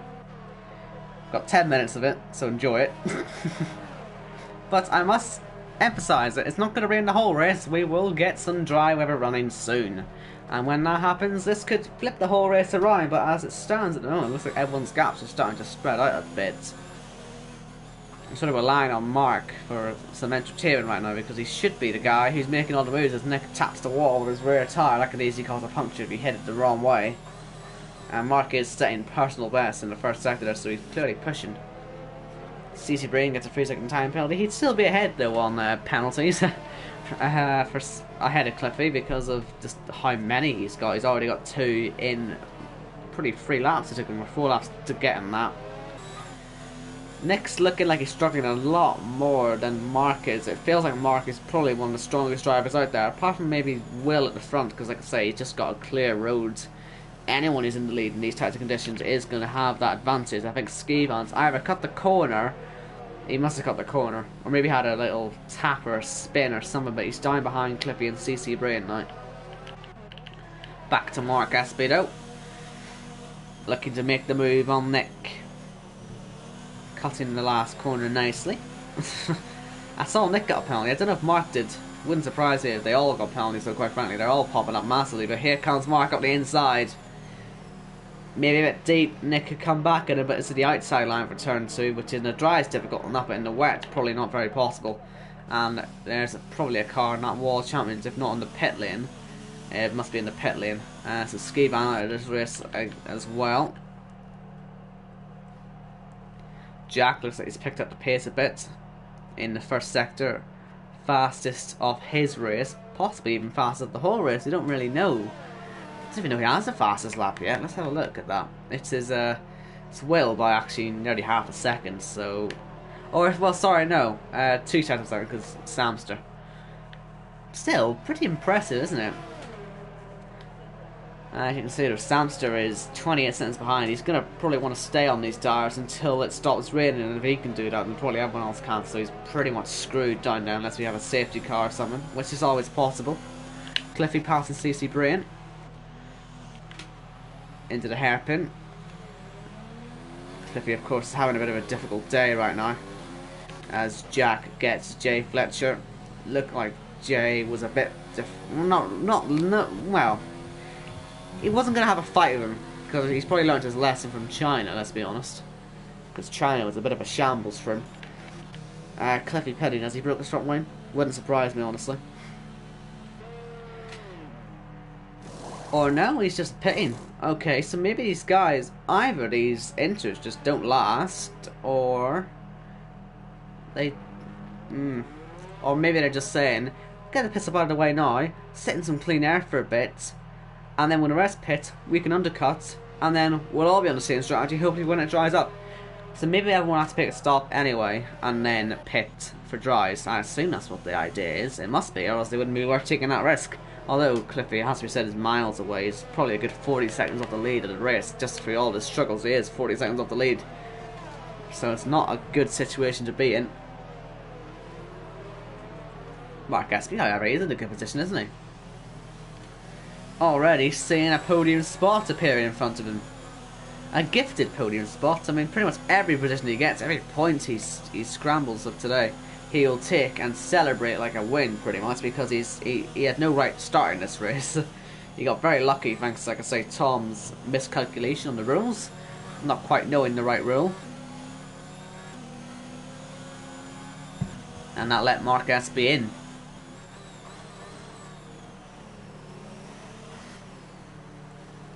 Got 10 minutes of it, so enjoy it. But I must emphasise that it's not going to rain the whole race. We will get some dry weather running soon. And when that happens, this could flip the whole race around. But as it stands at the moment, it looks like everyone's gaps are starting to spread out a bit. I'm sort of relying on Mark for some entertainment right now, because he should be the guy who's making all the moves as Nick taps the wall with his rear tyre. That could easily cause a puncture if he hit it the wrong way. And Mark is setting personal best in the first sector there, so he's clearly pushing. CC Brain gets a 3-second time penalty. He'd still be ahead though on penalties ahead of Cliffy because of just how many he's got. He's already got 2 in pretty 3 laps. It took him 4 laps to get him that. Nick's looking like he's struggling a lot more than Mark is. It feels like Mark is probably one of the strongest drivers out there, apart from maybe Will at the front, because like I say, he's just got a clear road. Anyone who's in the lead in these types of conditions is going to have that advantage. I think Skivan's either cut the corner, he must have cut the corner, or maybe had a little tap or a spin or something, but he's down behind Cliffy and CC Brain now. Back to Mark Espy though, looking to make the move on Nick. Cutting the last corner nicely. I saw Nick got a penalty. I don't know if Mark did. Wouldn't surprise me if they all got penalties, so quite frankly, they're all popping up massively. But here comes Mark up the inside. Maybe a bit deep. Nick could come back and a bit to the outside line for turn 2, which in the dry is difficult enough, but in the wet, probably not very possible. And there's probably a car in that World Champions, if not in the pit lane. It must be in the pit lane. So Skivan out of this race as well. Jack looks like he's picked up the pace a bit in the first sector. Fastest of his race, possibly even fastest of the whole race. We don't really know. I don't even know he has the fastest lap yet. Let's have a look at that. It's his it's Will by actually nearly half a second. So, or well, sorry, no, 2 seconds because Samster. Still pretty impressive, isn't it? As you can see, Samster is 28 seconds behind. He's going to probably want to stay on these tyres until it stops raining, and if he can do that, then probably everyone else can. So he's pretty much screwed down there unless we have a safety car or something, which is always possible. Cliffy passing CC Brain into the hairpin. Cliffy, of course, is having a bit of a difficult day right now, as Jack gets Jay Fletcher. Looked like Jay was a bit well. He wasn't going to have a fight with him, because he's probably learned his lesson from China, let's be honest. Because China was a bit of a shambles for him. Cliffy pitting as he broke his front wing. Wouldn't surprise me, honestly. Or no, he's just pitting. Okay, so maybe these guys, either these inters just don't last, or they... Or maybe they're just saying, get the piss up out of the way now, sit in some clean air for a bit, and then when the rest pit, we can undercut, and then we'll all be on the same strategy, hopefully when it dries up. So maybe everyone has to pick a stop anyway, and then pit for dries. I assume that's what the idea is. It must be, or else they wouldn't be worth taking that risk. Although Cliffy, it has to be said, is miles away. He's probably a good 40 seconds off the lead of the race. Just for all the struggles he is, 40 seconds off the lead. So it's not a good situation to be in. Mark Espy, however, he's in a good position, isn't he? Already seeing a podium spot appear in front of him. A gifted podium spot. I mean, pretty much every position he gets, every point he scrambles up today, he'll take and celebrate like a win, pretty much, because he had no right to start in this race. He got very lucky thanks, like I say, Tom's miscalculation on the rules, not quite knowing the right rule, and that let Mark Espy in.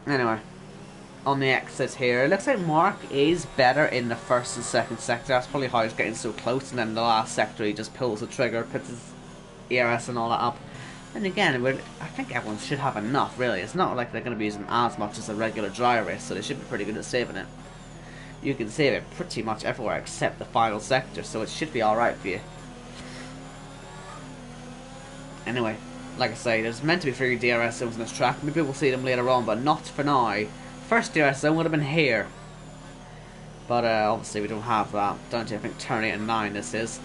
Anyway, on the exit here, it looks like Mark is better in the first and second sector. That's probably how he's getting so close, and then the last sector he just pulls the trigger, puts his ERS and all that up. And again, I think everyone should have enough, really. It's not like they're going to be using as much as a regular dry race, so they should be pretty good at saving it. You can save it pretty much everywhere except the final sector, so it should be alright for you. Anyway, like I say, there's meant to be 3 DRS zones on this track. Maybe we'll see them later on, but not for now. First DRS zone would have been here. But obviously we don't have that. Don't you? I think turn 8 and 9 this is.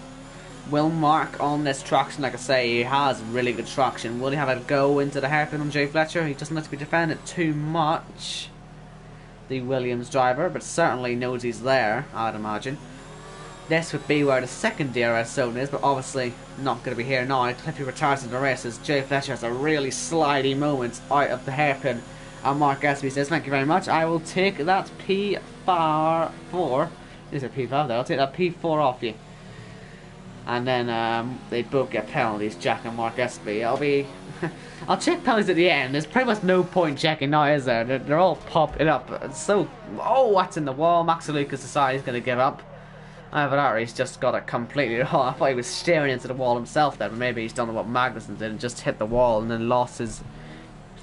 Will Mark on this traction, like I say, he has really good traction. Will he have a go into the hairpin on Jay Fletcher? He doesn't have to be defended too much, the Williams driver, but certainly knows he's there, I'd imagine. This would be where the second DRS zone is, but obviously not going to be here now. Cliffy retires in the race as Jay Fletcher has a really slidey moment out of the hairpin. And Mark Espy says, thank you very much, I will take that P4. Is it P5 there? I'll take that P4 off you. And then they both get penalties, Jack and Mark Espy. I'll check penalties at the end. There's pretty much no point checking now, is there? They're all popping up. It's so... Oh, what's in the wall? Max Lucas decides he's going to give up. Either that or he's just got it completely wrong. I thought he was staring into the wall himself then, but maybe he's done what Magnussen did and just hit the wall and then lost his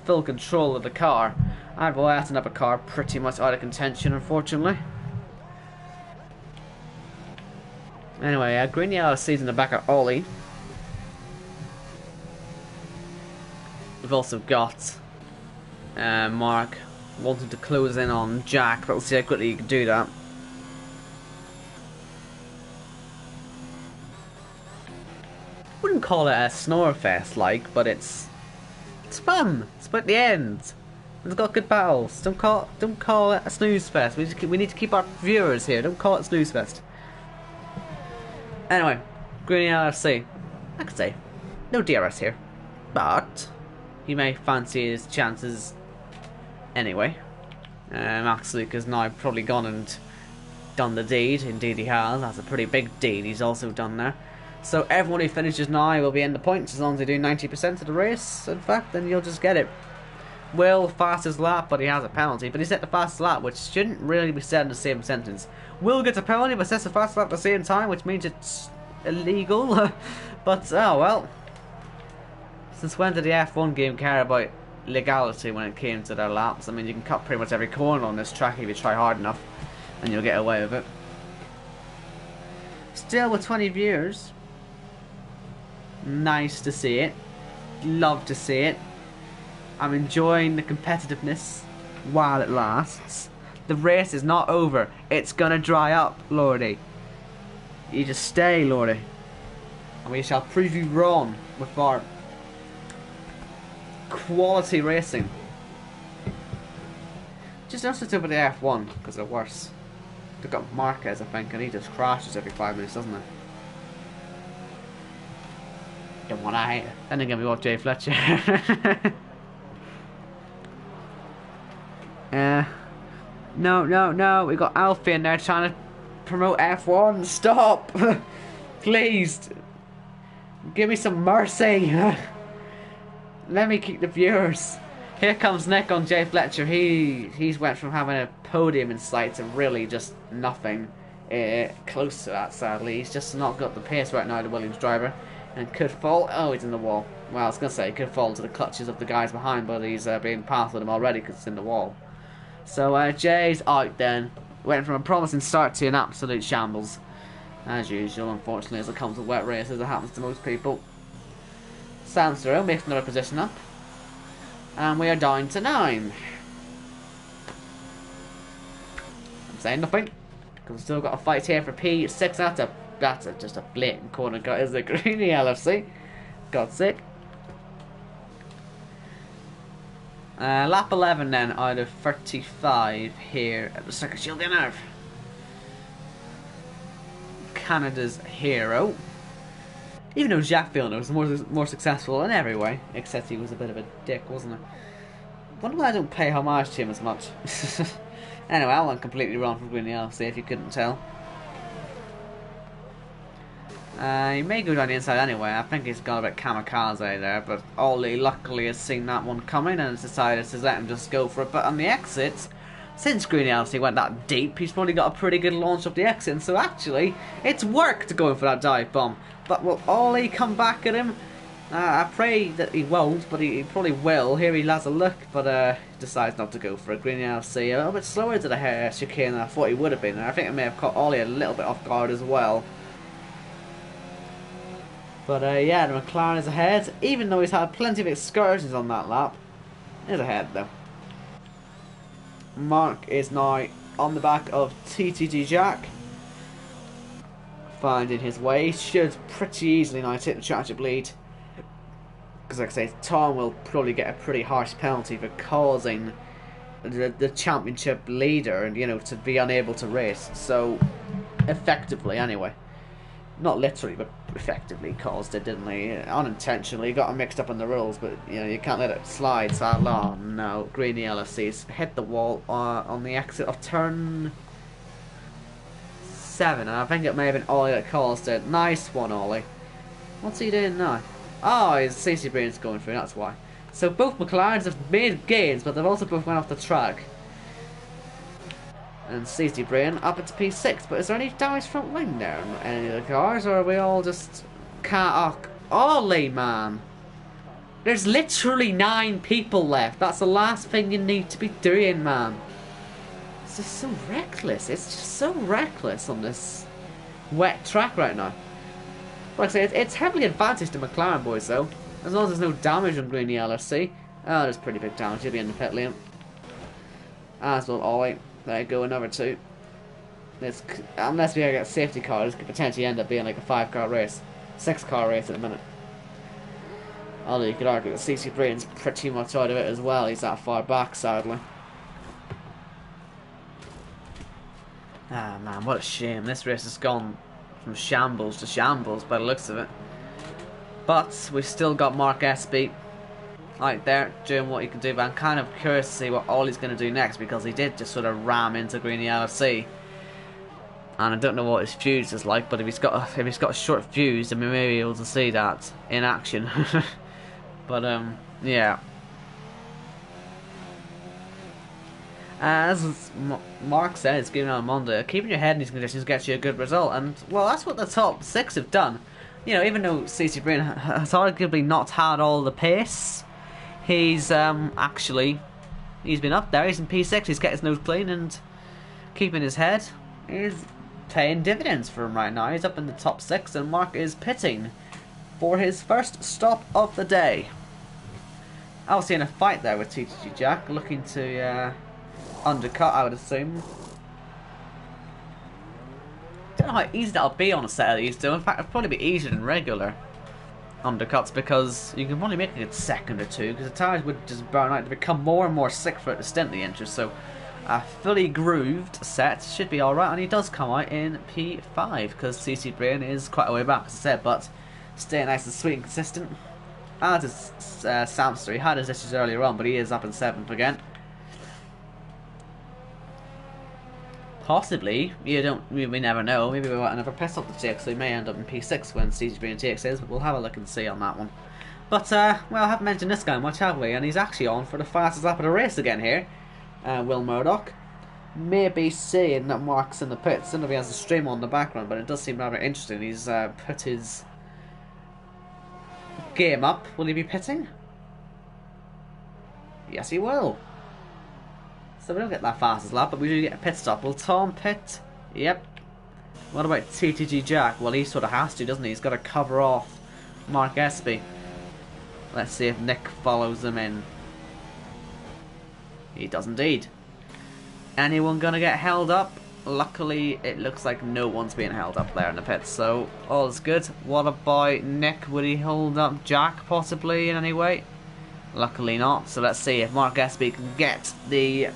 full control of the car. And boy, that's another car pretty much out of contention, unfortunately. Anyway, Green Yellow sees in the back of Ollie. We've also got Mark wanting to close in on Jack, but we'll see how quickly you can do that. Wouldn't call it a snore fest like, but it's fun. It's about the end. It's got good battles. Don't call it a snooze fest. We need to keep our viewers here. Don't call it a snooze fest. Anyway, Green LFC. I could say no DRS here, but he may fancy his chances anyway. Max Luke has now probably gone and done the deed. Indeed he has. That's a pretty big deed he's also done there. So everyone who finishes now will be in the points as long as they do 90% of the race. In fact, then you'll just get it. Will fastest lap, but he has a penalty. But he set the fastest lap, which shouldn't really be said in the same sentence. Will gets a penalty, but sets the fastest lap at the same time, which means it's illegal. But oh well. Since when did the F1 game care about legality when it came to their laps? I mean, you can cut pretty much every corner on this track if you try hard enough, and you'll get away with it. Still with 20 viewers. Nice to see it. Love to see it. I'm enjoying the competitiveness while it lasts. The race is not over. It's gonna dry up, Lordy. You just stay, Lordy. And we shall prove you wrong with our quality racing. Just switch over to the F1 because they're worse. They've got Marquez, I think, and he just crashes every 5 minutes, doesn't he? Don't want to. And then we watch Jay Fletcher. No. We got Alfie in there trying to promote F1. Stop, please. Give me some mercy. Let me keep the viewers. Here comes Nick on Jay Fletcher. He's went from having a podium in sight to really just nothing close to that. Sadly, he's just not got the pace right now. The Williams driver. And could fall. Oh, he's in the wall. Well, I was going to say, he could fall into the clutches of the guys behind, but he's being past with him already because it's in the wall. So, Jay's out then. went from a promising start to an absolute shambles. As usual, unfortunately, as it comes with wet races, it happens to most people. Sandstorm makes another position up. And we are down to 9. I'm saying nothing, because we've still got a fight here for P6. That's just a blatant corner cut, is it? Greeny LFC. God's sake. Lap 11 then, out of 35 here at the Circuit Shield d'Honneur. Canada's hero. Even though Jacques Villeneuve was more successful in every way, except he was a bit of a dick, wasn't he? Wonder why I don't pay homage to him as much. Anyway, I went completely wrong for Greeny LFC if you couldn't tell. He may go down the inside anyway. I think he's got a bit kamikaze there, but Ollie luckily has seen that one coming and has decided to let him just go for it. But on the exit, since Greeny LFC went that deep, he's probably got a pretty good launch up the exit. And so actually, it's worked going for that dive bomb. But will Ollie come back at him? I pray that he won't, but he probably will. Here he has a look, but decides not to go for it. Greeny LFC a little bit slower to the chicane than I thought he would have been. And I think it may have caught Ollie a little bit off guard as well. But yeah, the McLaren is ahead, even though he's had plenty of excursions on that lap. He's ahead though. Mark is now on the back of TTG Jack, finding his way. Should pretty easily now take the championship lead. Because like I say, Tom will probably get a pretty harsh penalty for causing the championship leader, and you know, to be unable to race. So effectively, anyway. Not literally, but effectively caused it, didn't he? Unintentionally, got him mixed up in the rules, but you know, you can't let it slide. So, oh no, Greeny LFC's hit the wall on the exit of turn 7, and I think it may have been Ollie that caused it. Nice one, Ollie. What's he doing now? Oh, his CC Brain's going through, that's why. So both McLarens have made gains, but they've also both went off the track. And CC Brain up into P6, but is there any damage front wing there on any of the cars, or are we all just can't... Ollie, man! There's literally 9 people left. That's the last thing you need to be doing, man. It's just so reckless. It's just so reckless on this wet track right now. Like I say, it's heavily advantage to McLaren boys, though. As long as there's no damage on Greeny LFC. Oh, there's pretty big damage. He'll be in the pit lane. As well, Ollie. There you go, another 2. Unless we get a safety car, this could potentially end up being like a 5-car race. 6-car race at the minute. Although you could argue that CC Brain's pretty much out of it as well. He's that far back, sadly. Ah man, what a shame. This race has gone from shambles to shambles by the looks of it. But we've still got Mark Espy out there doing what he can do, but I'm kind of curious to see what Ollie's going to do next, because he did just sort of ram into Greeny LFC, and I don't know what his fuse is like, but if he's got a short fuse, then we may be able to see that in action. But yeah, as Mark says, giving on Monday, keeping your head in these conditions gets you a good result, and well, that's what the top 6 have done. You know, even though CC Brain has arguably not had all the pace, he's actually, he's been up there. He's in P6. He's got his nose clean and keeping his head. He's paying dividends for him right now. He's up in the top 6, and Mark is pitting for his first stop of the day. I was seeing a fight there with TTG Jack, looking to undercut, I would assume. Don't know how easy that'll be on a set of these, though. In fact, it'll probably be easier than regular undercuts, because you can only make a good second or 2, because the tires would just burn out to become more and more sick for it to stint the inches. So a fully grooved set should be alright, and he does come out in P5, because CC Brain is quite a way back, as I said, but staying nice and sweet and consistent. As is Samster. He had his issues earlier on, but he is up in 7th again. Possibly, we never know. Maybe we want another piss up the TX, so he may end up in P6 when CG Brain TX is, but we'll have a look and see on that one. But, well, I haven't mentioned this guy much, have we? And he's actually on for the fastest lap of the race again here. Will Murdoch. Maybe seeing that Mark's in the pits. I don't know if he has a stream on the background, but it does seem rather interesting. He's put his game up. Will he be pitting? Yes, he will. So we don't get that fastest lap, but we do get a pit stop. Will Tom pit? Yep. What about TTG Jack? Well, he sort of has to, doesn't he? He's got to cover off Mark Espy. Let's see if Nick follows him in. He does indeed. Anyone gonna get held up? Luckily, it looks like no one's being held up there in the pits, so all is good. What about Nick? Would he hold up Jack possibly in any way? Luckily not. So let's see if Mark Espy can get the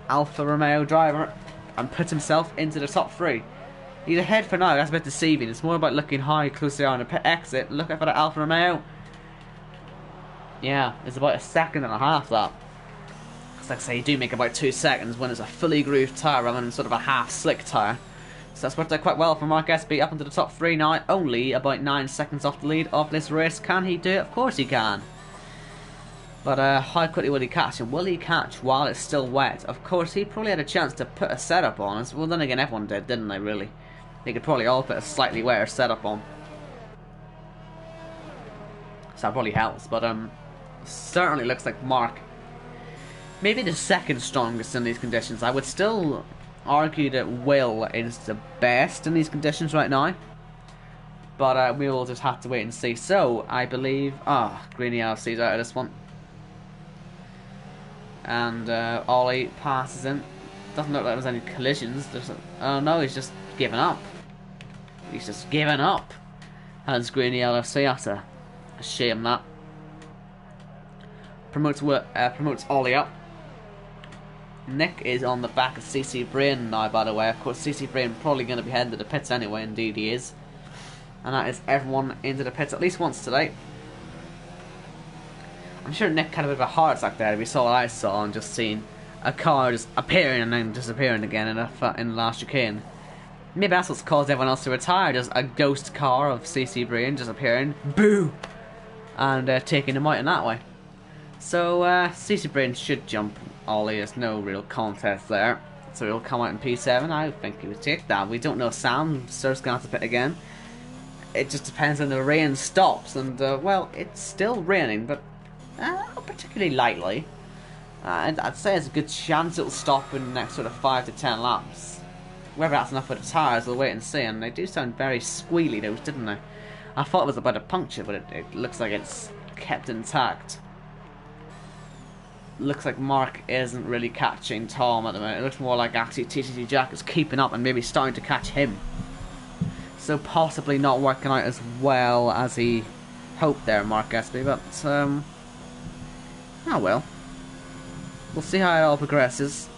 Alfa Romeo driver and put himself into the top 3. He's ahead for now. That's a bit deceiving. It's more about looking how close they are on the pit exit. Look out for the Alfa Romeo. Yeah, it's about a second and a half that. Like I say, you do make about 2 seconds when it's a fully grooved tyre rather than sort of a half slick tyre. So that's worked out quite well for Mark Espy up into the top 3 now, only about 9 seconds off the lead of this race. Can he do it? Of course he can. But how quickly will he catch him? Will he catch while it's still wet? Of course, he probably had a chance to put a setup on us. Well, then again, everyone did, didn't they, really? They could probably all put a slightly wetter setup on. So that probably helps, but certainly looks like Mark, maybe the second strongest in these conditions. I would still argue that Will is the best in these conditions right now. But we will just have to wait and see. So, I believe... Greeny LC's out of this one. And Ollie passes him. Doesn't look like there's any collisions. Oh no, he's just given up. He's just given up. Has Greeny LFC. That's a shame, that. Promotes Ollie up. Nick is on the back of CC Brain now, by the way. Of course, CC Brain probably going to be heading to the pits anyway. Indeed he is. And that is everyone into the pits at least once today. I'm sure Nick had a bit of a heart attack there if he saw what I saw and just seen a car just appearing and then disappearing again in the last chicane. Maybe that's what's caused everyone else to retire. Just a ghost car of CC Brain just appearing. Boo! And taking him out in that way. So, CC Brain should jump Ollie. There's no real contest there. So he'll come out in P7. I think he would take that. We don't know. Sam Sir's going to have to pit again. It just depends when the rain stops. And, well, it's still raining, but not particularly lightly. I'd say there's a good chance it'll stop in the next sort of 5 to 10 laps. Whether that's enough for the tyres, we'll wait and see. And they do sound very squealy, those, didn't they? I thought it was about a puncture, but it looks like it's kept intact. Looks like Mark isn't really catching Tom at the moment. It looks more like actually TTG Jack is keeping up and maybe starting to catch him. So possibly not working out as well as he hoped there, Mark Espy. But, oh well. We'll see how it all progresses.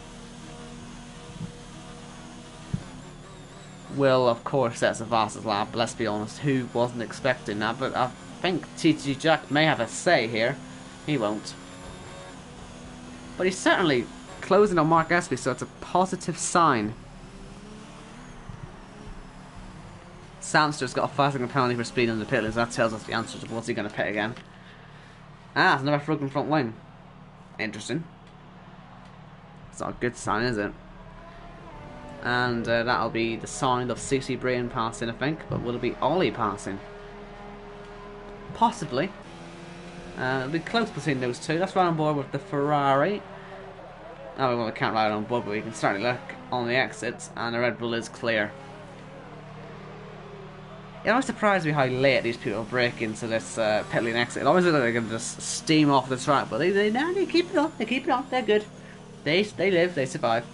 Will, of course, that's the fastest lap. Let's be honest, who wasn't expecting that? But I think TTG Jack may have a say here. He won't. But he's certainly closing on Mark Espy, so it's a positive sign. Samster's got a 5-second penalty for speed in the pit lane, so that tells us the answer to what's he going to pit again. It's another broken front wing. Interesting. It's not a good sign, is it? And that'll be the sign of CC Brain passing, I think. But will it be Ollie passing? Possibly. It'll be close between those two. Let's ride on board with the Ferrari. Oh, well, we can't ride on board, but we can certainly look on the exits, and the Red Bull is clear. It always surprises me how late these people break into this pit lane exit. It always looks like they're going to just steam off the track, but they keep it on. They keep it on. They're good. They live. They survive.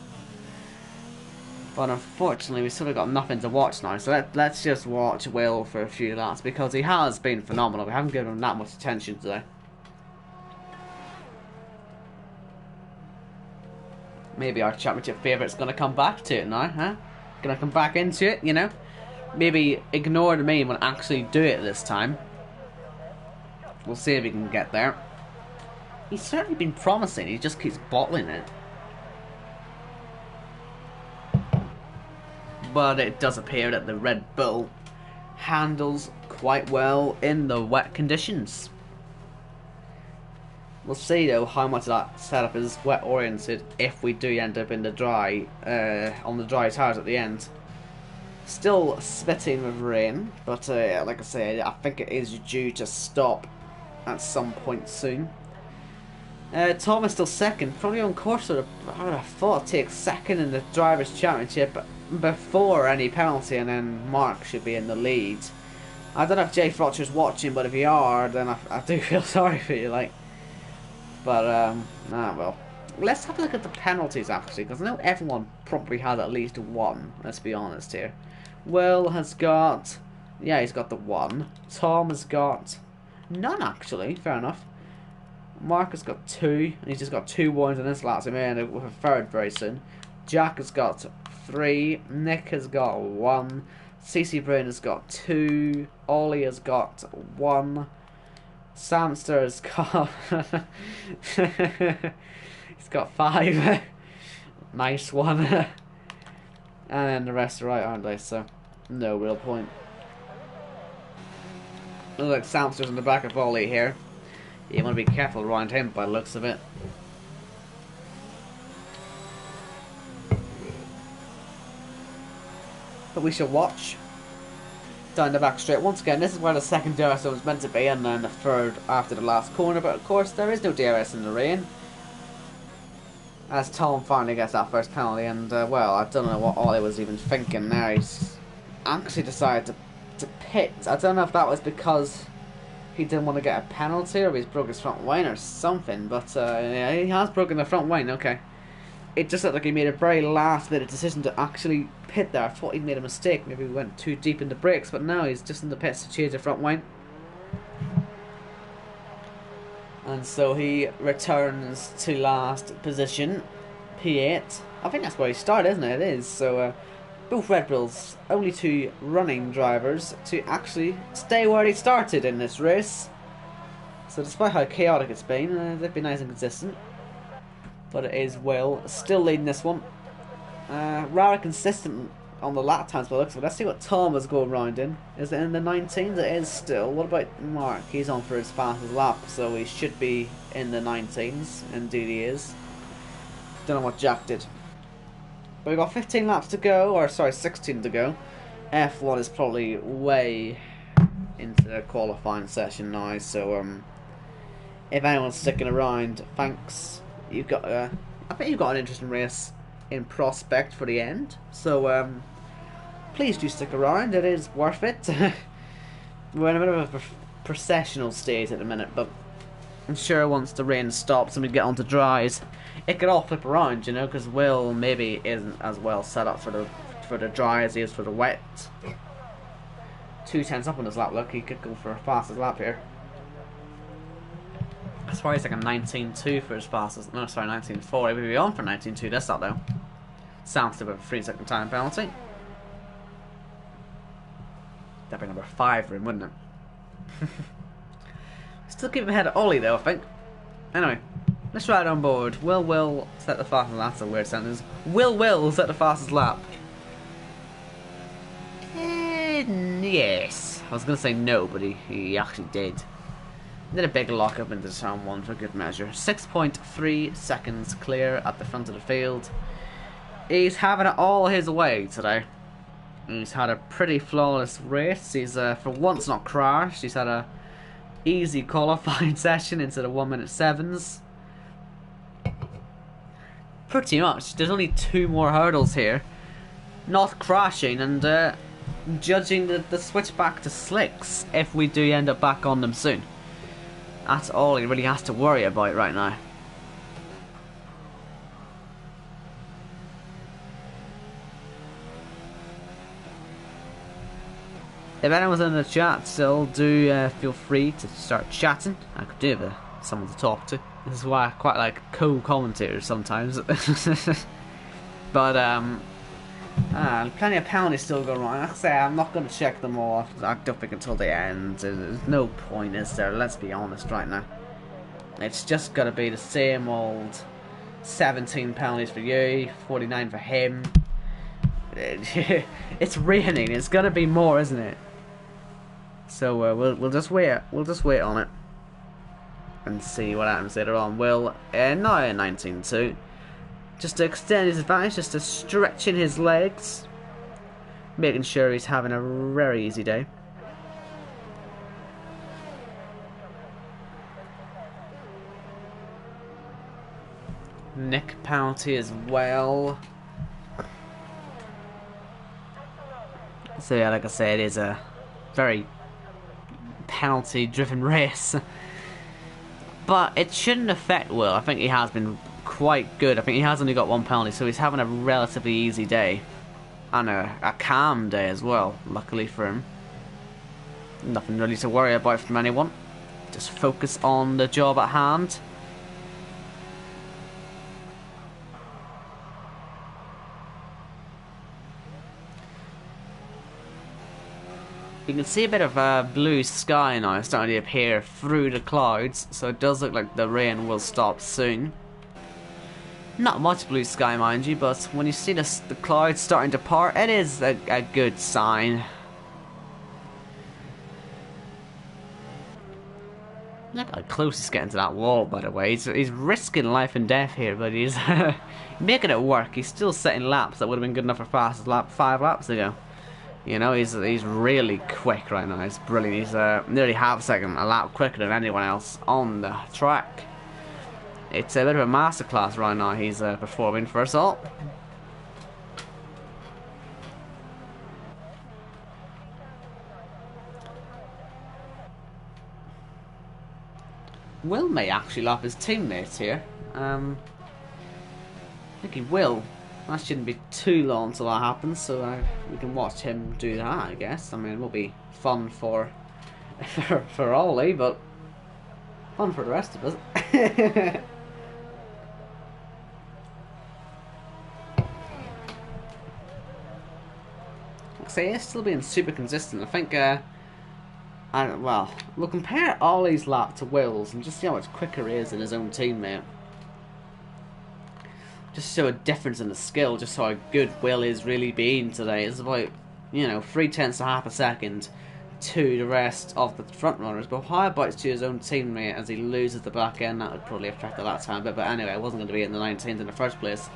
But unfortunately, we've sort of got nothing to watch now, so let's just watch Will for a few laps, because he has been phenomenal. We haven't given him that much attention today. Maybe our championship favourite's going to come back to it now, huh? Going to come back into it, you know? Maybe ignore the meme and actually do it this time. We'll see if he can get there. He's certainly been promising, he just keeps bottling it. But it does appear that the Red Bull handles quite well in the wet conditions. We'll see though how much of that setup is wet oriented if we do end up in the dry, on the dry tyres at the end. Still spitting with rain, but like I say, I think it is due to stop at some point soon. Tom is still second, probably on course for the, I would have thought take second in the Drivers' Championship before any penalty, and then Mark should be in the lead. I don't know if Jay Frotcher's watching, but if you are, then I do feel sorry for you, like. But, well. Let's have a look at the penalties, actually, because I know everyone probably had at least one, let's be honest here. Will has got, yeah, he's got the one. Tom has got none, actually, fair enough. Mark has got two, and he's just got 2 wins in this lap, so he may end up with a third very soon. Jack has got 3, Nick has got 1, CC Brain has got 2, Ollie has got 1, Samster has got he's got 5. Nice one. And then the rest are right, aren't they? So no real point. Looks like Samster's in the back of Ollie here. You want to be careful around him by the looks of it. But we shall watch. Down the back straight. Once again, this is where the second DRS was meant to be, and then the third after the last corner. But of course, there is no DRS in the rain. As Tom finally gets that first penalty, and well, I don't know what Ollie was even thinking there. He's actually decided to pit. I don't know if that was because he didn't want to get a penalty, or he's broke his front wing or something. But yeah, he has broken the front wing. Okay. It just looked like he made a very last minute decision to actually pit there. I thought he'd made a mistake. Maybe he went too deep in the brakes, but no, he's just in the pits to change the front wing. And so he returns to last position, P8. I think that's where he started, isn't it? It is. So both Red Bulls, only 2 running drivers to actually stay where they started in this race. So despite how chaotic it's been, they've been nice and consistent. But it is Will still leading this one. Rather consistent on the lap times by the looks of it. Let's see what Tom is going round in. Is it in the 19s? It is still. What about Mark? He's on for his fastest lap, so he should be in the 19s. Indeed he is. Don't know what Jack did. But we've got 15 laps to go, or sorry, 16 to go. F1 is probably way into the qualifying session now, so if anyone's sticking around, thanks. You've got I think you've got an interesting race in prospect for the end, so please do stick around. It is worth it. We're in a bit of a processional state at the minute, but I'm sure once the rain stops and we get onto dries, it could all flip around, you know, because Will maybe isn't as well set up for the dry as he is for the wet. 2 tenths up on his lap. Look, he could go for a fastest lap here. As far as like a 19.2 for his fastest. No, sorry, 19.4. He would be on for 19.2 this lap though. Sounds to have a 3-second time penalty. That'd be number 5 for him, wouldn't it? Still keep him ahead of Ollie though, I think. Anyway, let's ride on board. Will set the fastest lap. That's a weird sentence. Will set the fastest lap. Yes. I was going to say no, but he actually did. Did a big lock up into turn 1 for good measure. 6.3 seconds clear at the front of the field. He's having it all his way today. He's had a pretty flawless race. He's for once not crashed. He's had a easy qualifying session into the 1-minute 7s. Pretty much. There's only 2 more hurdles here. Not crashing and judging the switch back to slicks if we do end up back on them soon. That's all he really has to worry about right now. If anyone's in the chat still, do feel free to start chatting. I could do with someone to talk to. This is why I quite like co-commentators sometimes. But plenty of penalties still going on. Like I say, I'm not going to check them all. I don't think until the end. There's no point, is there? Let's be honest right now. It's just got to be the same old 17 penalties for you, 49 for him. It's raining. It's going to be more, isn't it? So we'll just wait. We'll just wait on it and see what happens later on. Will now in 19.2. Just to extend his advantage, just to stretching his legs, making sure he's having a very easy day. Nick penalty as well. So yeah, like I said, it is a very penalty-driven race. But it shouldn't affect Will. I think he has been quite good. I think he has only got one penalty, so he's having a relatively easy day. And a calm day as well, luckily for him. Nothing really to worry about from anyone. Just focus on the job at hand. You can see a bit of blue sky now starting to appear through the clouds, so it does look like the rain will stop soon. Not much blue sky, mind you, but when you see the clouds starting to part, it is a good sign. Look how close he's getting to that wall, by the way. He's risking life and death here, but he's making it work. He's still setting laps that would have been good enough for fastest lap 5 laps ago. You know, he's really quick right now. It's brilliant. He's nearly half a second a lap quicker than anyone else on the track. It's a bit of a masterclass right now he's performing for us all. Will may actually lap his teammates here. I think he will. That shouldn't be too long till that happens, so we can watch him do that, I guess. I mean, it will be fun for Ollie, but fun for the rest of us. So he's still being super consistent. I think, well, we'll compare Ollie's lap to Will's and just see how much quicker he is than his own teammate. Just show a difference in the skill, just how good Will is really being today. It's about, you know, 0.3 of half a second to the rest of the front runners. But how about to his own teammate as he loses the back end? That would probably affect the lap time a bit. But anyway, it wasn't going to be in the 19th in the first place.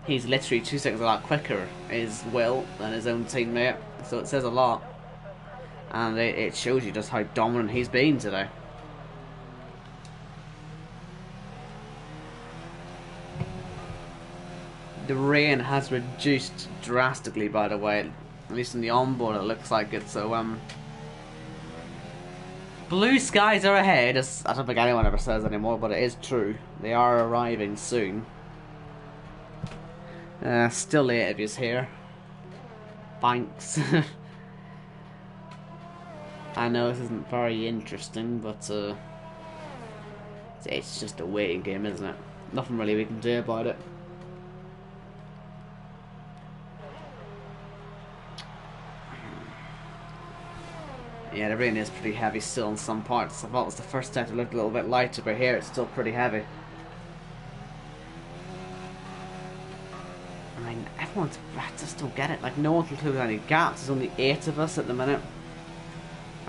He's literally 2 seconds a lot quicker, is Will, than his own teammate. So it says a lot. And it shows you just how dominant he's been today. The rain has reduced drastically, by the way. At least in the onboard it looks like it, so blue skies are ahead, as I don't think anyone ever says anymore, but it is true. They are arriving soon. Still late of yous here. Thanks. I know this isn't very interesting, but it's just a waiting game, isn't it? Nothing really we can do about it. Yeah, the rain is pretty heavy still in some parts. I thought it was the first time it looked a little bit lighter, but here it's still pretty heavy. I mean, I just don't get it. Like, no one's included any gaps. There's only 8 of us at the minute.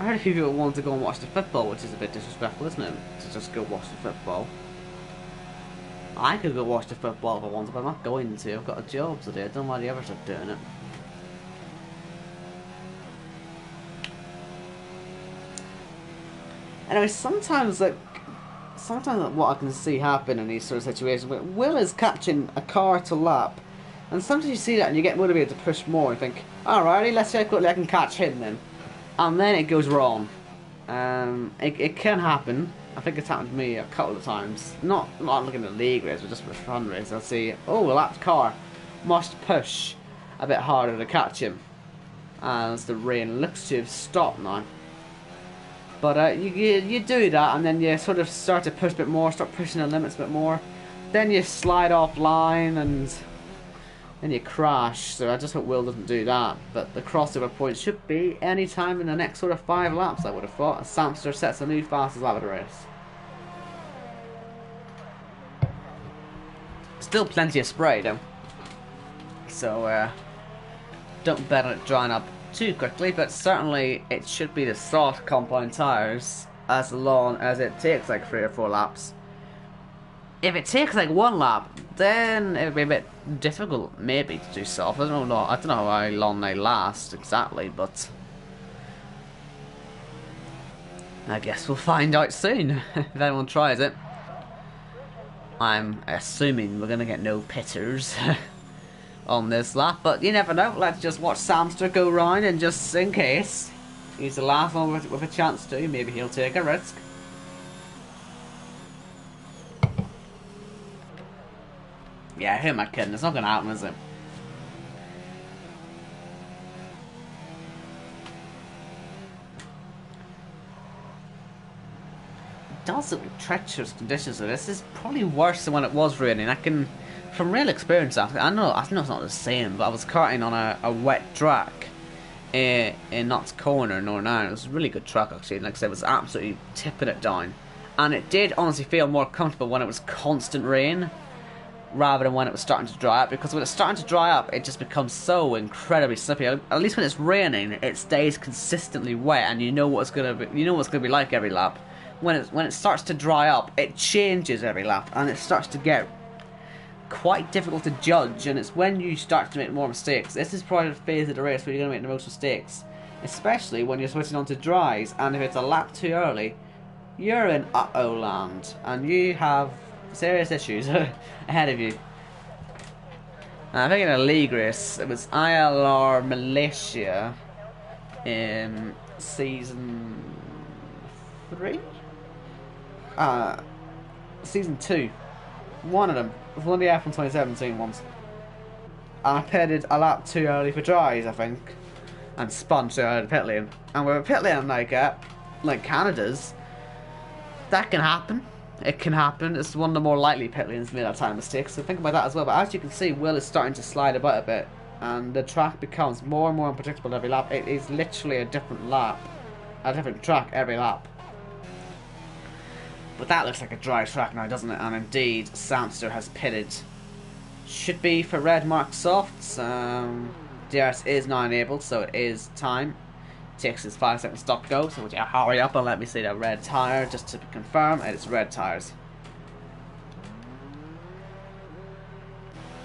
I heard a few people want to go and watch the football, which is a bit disrespectful, isn't it? To just go watch the football. I could go watch the football if I wanted, but I'm not going to. I've got a job to do. I don't know why the others are doing it. Anyway, sometimes what I can see happen in these sort of situations, Will is catching a car to lap, and sometimes you see that and you get motivated to push more and think, alrighty, let's see how quickly I can catch him then. And then it goes wrong. It can happen. I think it's happened to me a couple of times. Not looking at the league race, but just for a fun race. I'll see, oh, well, that car must push a bit harder to catch him. As the rain looks to have stopped now. But you do that, and then you sort of start to push a bit more, start pushing the limits a bit more. Then you slide offline, and then you crash. So I just hope Will doesn't do that. But the crossover point should be any time in the next sort of 5 laps, I would have thought. As Samster sets a new fastest lap of the race. Still plenty of spray, though. So don't bet on it drying up too quickly, but certainly it should be the soft compound tyres as long as it takes like 3 or 4 laps. If it takes like 1 lap, then it'll be a bit difficult maybe to do soft. I don't know how long they last exactly, but I guess we'll find out soon if anyone tries it. I'm assuming we're going to get no pitters on this lap, but you never know. Let's just watch Samster go round, and just in case he's the last one with a chance to, maybe he'll take a risk. Yeah, who am I kidding? It's not going to happen, is it? It does look treacherous conditions, so this is probably worse than when it was raining. I can, from real experience, I know it's not the same, but I was karting on a wet track in Notts Corner, Northern Ireland. It was a really good track, actually. Like I said, it was absolutely tipping it down. And it did honestly feel more comfortable when it was constant rain, rather than when it was starting to dry up, because when it's starting to dry up, it just becomes so incredibly slippy. At least when it's raining, it stays consistently wet, and you know what it's gonna be like every lap. When it starts to dry up, it changes every lap, and it starts to get quite difficult to judge. And it's when you start to make more mistakes. This is probably the phase of the race where you're gonna make the most mistakes, especially when you're switching on to dries. And if it's a lap too early, you're in uh-oh land, and you have serious issues ahead of you. I think in a league race, it was ILR Malaysia in season 3? Season 2. One of them. It was one of the F1 2017 ones. And I pitted a lap too early for dries, I think, and spun too early to pit lane. And with a pit lane like Canada's, that can happen. It can happen. It's one of the more likely pit lanes to make that time mistake, so think about that as well. But as you can see, Will is starting to slide about a bit, and the track becomes more and more unpredictable every lap. It is literally a different track every lap. But that looks like a dry track now, doesn't it? And indeed, Samster has pitted. Should be for red marked softs. DRS is now enabled, so it is time. Takes his 5-second stop go, so would you hurry up and let me see that red tyre just to confirm it's red tyres.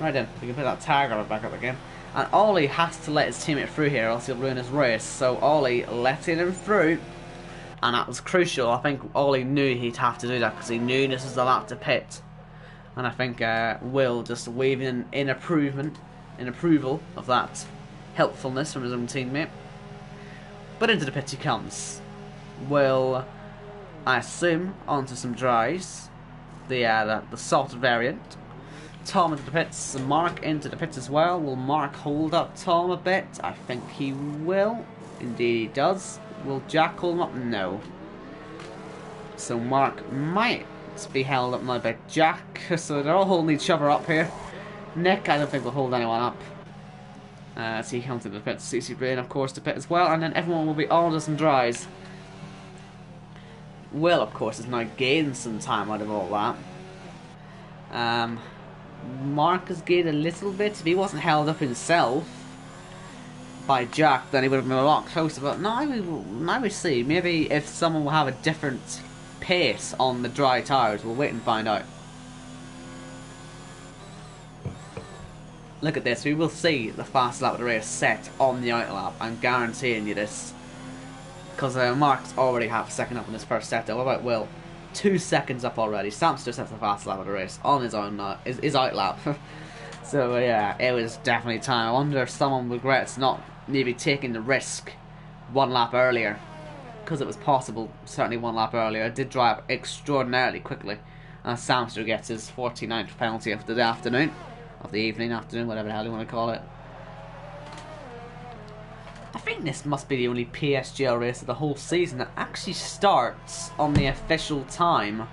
Right then, we can put that tag on back up again. And Ollie has to let his teammate through here, or else he'll ruin his race. So Ollie letting him through, and that was crucial. I think Ollie knew he'd have to do that because he knew this was the lap to pit. And I think Will just waving in approval of that helpfulness from his own teammate. But into the pits he comes. Will, I assume, onto some dries. The salt variant. Tom into the pits, and Mark into the pits as well. Will Mark hold up Tom a bit? I think he will. Indeed he does. Will Jack hold him up? No. So Mark might be held up now by Jack. So they're all holding each other up here. Nick, I don't think will hold anyone up. As he comes to the pit, CC Brain of course to pit as well, and then everyone will be on to some dries. Will of course is now gained some time out of all that. Mark has gained a little bit. If he wasn't held up himself by Jack, then he would have been a lot closer, but now we see. Maybe if someone will have a different pace on the dry tyres, we'll wait and find out. Look at this, we will see the fast lap of the race set on the out lap. I'm guaranteeing you this. Because Mark's already half a second up in his first set though. What about Will? 2 seconds up already. Samster sets the fast lap of the race on his own his out lap. So yeah, it was definitely time. I wonder if someone regrets not maybe taking the risk one lap earlier. Because it was possible, certainly one lap earlier. It did dry up extraordinarily quickly. And Samster gets his 49th penalty of the afternoon. Of the evening, afternoon, whatever the hell you want to call it. I think this must be the only PSGL race of the whole season that actually starts on the official time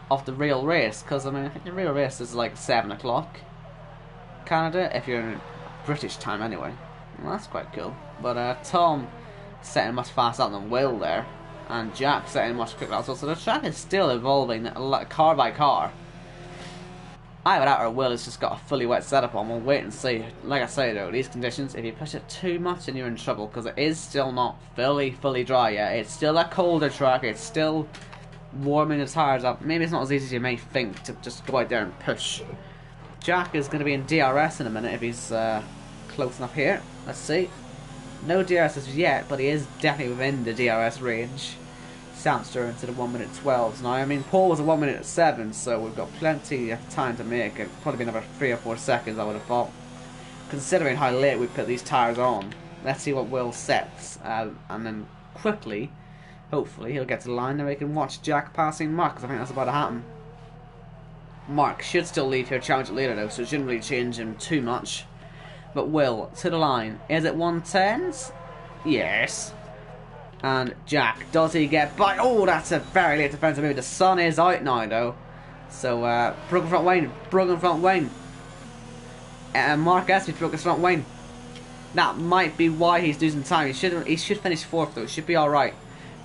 of the real race. Because, I mean, I think the real race is like 7 o'clock. Canada, if you're in British time anyway. Well, that's quite cool. But Tom setting much faster than Will there. And Jack setting much quicker as well. So the track is still evolving car by car. Either that or Will has just got a fully wet setup on. We'll wait and see. Like I say though, these conditions, if you push it too much then you're in trouble, because it is still not fully dry yet. It's still a colder track, it's still warming the tyres up. Maybe it's not as easy as you may think to just go out there and push. Jack is going to be in DRS in a minute if he's close enough here. Let's see. No DRS as yet, but he is definitely within the DRS range. Samster into the 1:12s. Now, I mean, Paul was a 1:07, so we've got plenty of time to make it. Probably be another 3 or 4 seconds, I would have thought. Considering how late we put these tyres on. Let's see what Will sets. And then quickly, hopefully, he'll get to the line and we can watch Jack passing Mark, because I think that's about to happen. Mark should still leave here championship leader though, so it shouldn't really change him too much. But Will, to the line. Is it 1:10s? Yes. And Jack, does he get by? Oh, that's a very late defensive move. The sun is out now though. So, broken front Wayne. Broken front Wayne. Mark Espy broke his front Wayne. That might be why he's losing time. He should finish 4th though. It should be alright.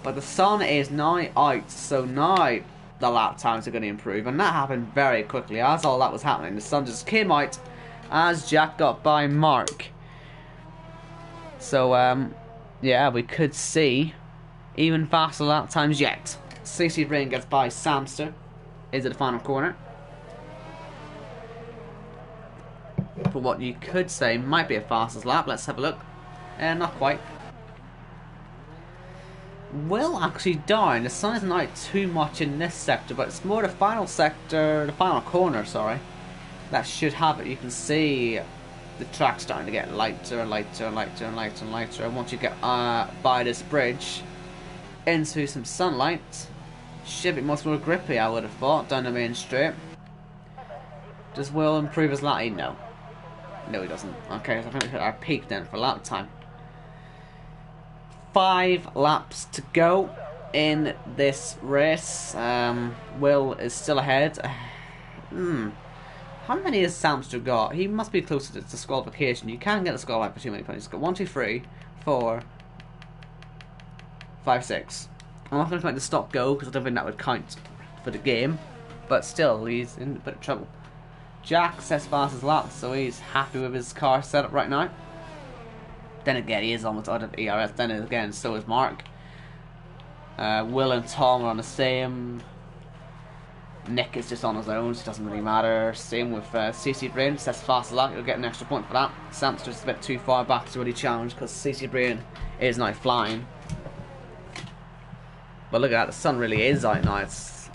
But the sun is now out, so now the lap times are going to improve, and that happened very quickly. As all that was happening, the sun just came out as Jack got by Mark. So yeah, we could see even faster lap times yet. CC Brain gets by Samster into the final corner. For what you could say might be a fastest lap. Let's have a look. Not quite. Will actually down. The sun isn't out too much in this sector, but it's more the final sector, the final corner, sorry. That should have it. You can see the track starting to get lighter and lighter and lighter and lighter and lighter. And once you get by this bridge into some sunlight, should be much more grippy, I would have thought, down the main straight. Does Will improve his lap? No. No, he doesn't. Okay, so I think we hit our peak then for lap time. 5 laps to go in this race. Will is still ahead. How many has Samster got? He must be closer to disqualification. You can get a scoreline for too many points. He's got 1, 2, 3, 4, 5, 6. I'm not going to count the stop go because I don't think that would count for the game. But still, he's in a bit of trouble. Jack says fastest lap, so he's happy with his car setup right now. Then again, he is almost out of ERS. Then again, so is Mark. Will and Tom are on the same. Nick is just on his own, so it doesn't really matter. Same with CC Brain. Says fast as that. He'll get an extra point for that. Samster's a bit too far back to really challenge because CC Brain is now flying. But look at that, the sun really is out now. It's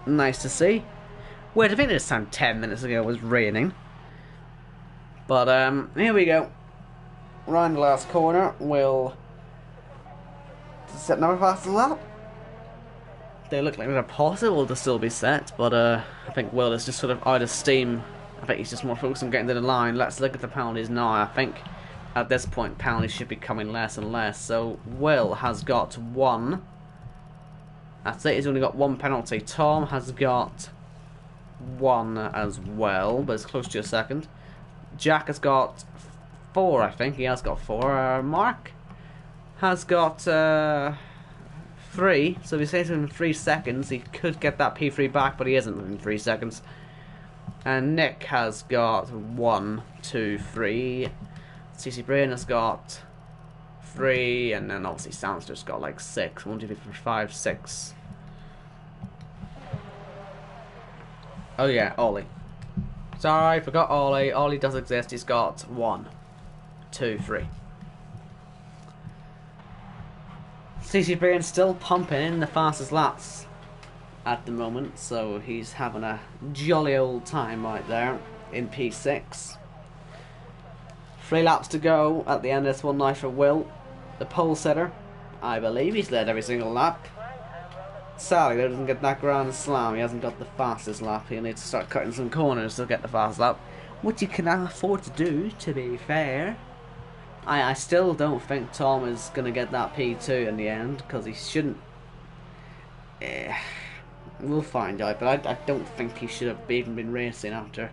nice to see. Wait, I think this time 10 minutes ago was raining. But here we go. Round the last corner, we'll set another fastest lap. They look like they're possible to still be set, but I think Will is just sort of out of steam. I think he's just more focused on getting to the line. Let's look at the penalties now. I think at this point penalties should be coming less and less. So Will has got 1. That's it, he's only got 1 penalty. Tom has got 1 as well, but it's close to a second. Jack has got 4, I think. He has got 4. Mark has got 3. So if he stays in 3 seconds, he could get that P3 back, but he isn't within 3 seconds. And Nick has got 1, 2, 3. CC Brain has got 3, and then obviously Samster's got like 6. 1, 2, 3, 4, 5, 6. Oh yeah, Ollie. Sorry, forgot Ollie. Ollie does exist. He's got 1, 2, 3. CC Brain still pumping in the fastest laps at the moment, so he's having a jolly old time right there in P6. 3 laps to go at the end of this one now for Will, the pole setter. I believe he's led every single lap. Sadly, he doesn't get that grand slam. He hasn't got the fastest lap. He'll need to start cutting some corners to get the fast lap, which he can afford to do, to be fair. I still don't think Tom is going to get that P2 in the end, because he shouldn't. We'll find out, but I don't think he should have even been racing after.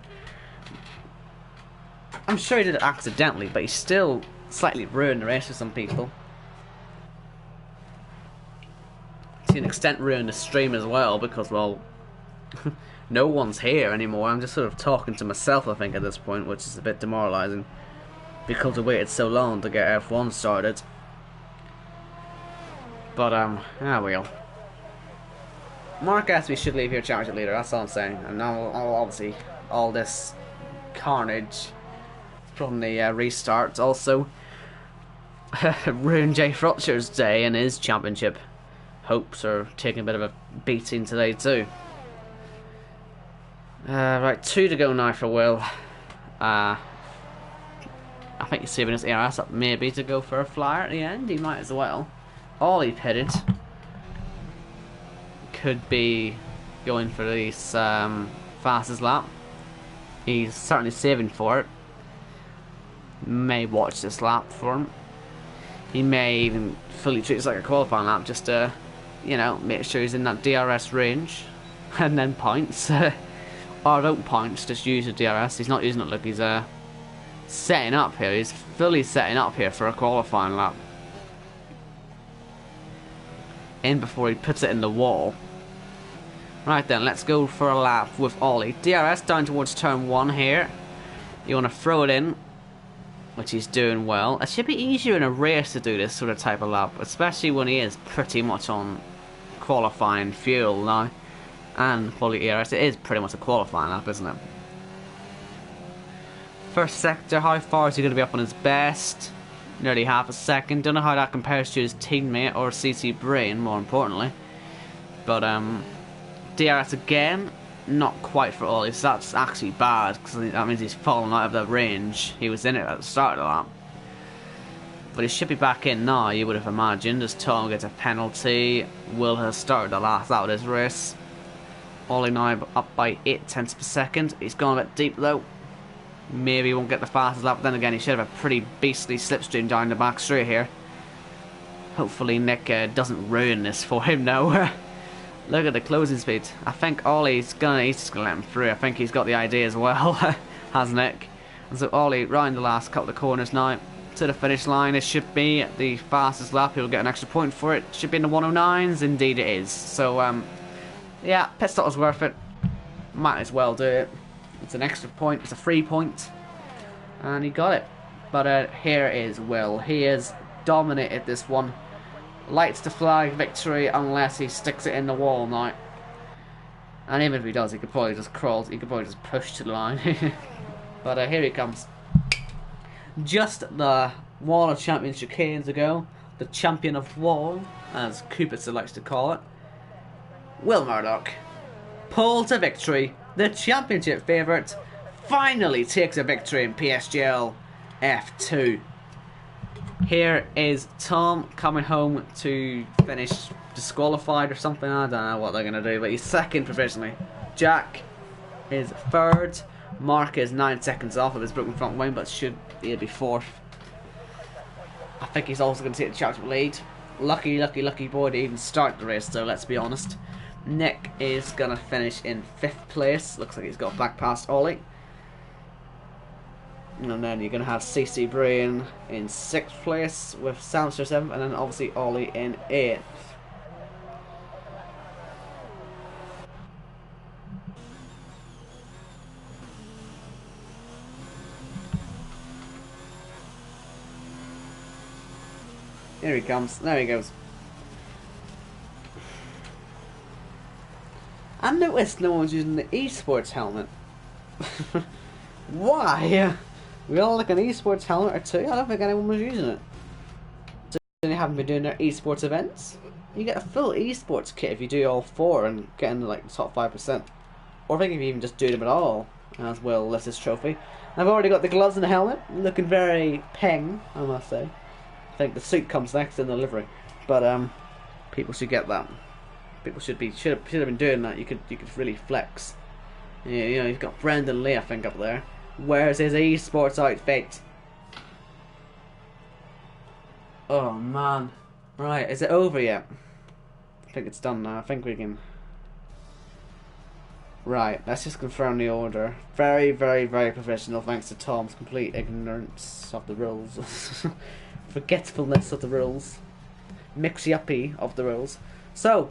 I'm sure he did it accidentally, but he still slightly ruined the race for some people. To an extent ruined the stream as well, because, well, no one's here anymore. I'm just sort of talking to myself, I think, at this point, which is a bit demoralising, because we waited so long to get F1 started. But, we go. Mark Espy should leave here championship leader, that's all I'm saying. And now, obviously, all this carnage from the restarts also ruined Jay Frotcher's day and his championship hopes are taking a bit of a beating today too. Right, 2 to go now for Will. I think he's saving his ARS up maybe to go for a flyer at the end. He might as well. Ollie pitted. Could be going for this fastest lap. He's certainly saving for it. May watch this lap for him. He may even fully treat this like a qualifying lap just to, you know, make sure he's in that DRS range. And then points. Or don't points, just use the DRS. He's not using it like he's setting up here. He's fully setting up here for a qualifying lap. In before he puts it in the wall. Right then, let's go for a lap with Ollie. DRS down towards turn 1 here. You want to throw it in, which he's doing well. It should be easier in a race to do this sort of type of lap, especially when he is pretty much on qualifying fuel now. And quality ERS, it is pretty much a qualifying lap, isn't it? First sector, how far is he going to be up on his best? Nearly half a second. Don't know how that compares to his teammate or CC Brain, more importantly. But DRS again, not quite for Ollie, so that's actually bad, because that means he's fallen out of the range. He was in it at the start of the lap. But he should be back in now, you would have imagined, as Tom gets a penalty. Will has started the last out of his race. Ollie now up by 0.8 per second. He's gone a bit deep though. Maybe he won't get the fastest lap, but then again he should have a pretty beastly slipstream down the back straight here. Hopefully Nick doesn't ruin this for him now. Look at the closing speed. I think Ollie's just gonna let him through. I think he's got the idea as well, has Nick. And so Ollie round the last couple of corners now to the finish line. It should be the fastest lap. He'll get an extra point for it. Should be in the 109s. Indeed it is. So yeah, pit stop was worth it. Might as well do it. It's an extra point. It's a free point, and he got it. But here is Will. He has dominated this one. Lights the flag victory unless he sticks it in the wall now. And even if he does, he could probably just crawl. He could probably just push to the line. But here he comes. Just the wall of champion chicanes ago. The champion of wall, as Kupitzer likes to call it. Will Murdoch. Pole to victory. The championship favourite finally takes a victory in PSGL F2. Here is Tom coming home to finish disqualified or something. I don't know what they're going to do, but he's second provisionally. Jack is third. Mark is 9 seconds off of his broken front wing, but he'll be fourth. I think he's also going to take the championship lead. Lucky boy to even start the race, though, let's be honest. Nick is going to finish in 5th place. Looks like he's got back past Ollie. And then you're going to have CC Brain in 6th place with Samster 7th, and then obviously Ollie in 8th. Here he comes. There he goes. I noticed no one's using the esports helmet. Why? We all like an esports helmet or two. I don't think anyone was using it. So they haven't been doing their esports events. You get a full esports kit if you do all 4 and get into like the top 5%. Or I think if you even just do them at all, as well lifts this trophy. I've already got the gloves and the helmet, looking very peng, I must say. I think the suit comes next in the livery, but people should get that. People should have been doing that. You could really flex. Yeah, you know, you've got Brendan Lee, I think, up there. Where's his esports outfit? Oh man. Right, is it over yet? I think it's done now. I think we can. Right, let's just confirm the order. Very professional, thanks to Tom's complete ignorance of the rules. Forgetfulness of the rules. Mixy-uppy of the rules. So,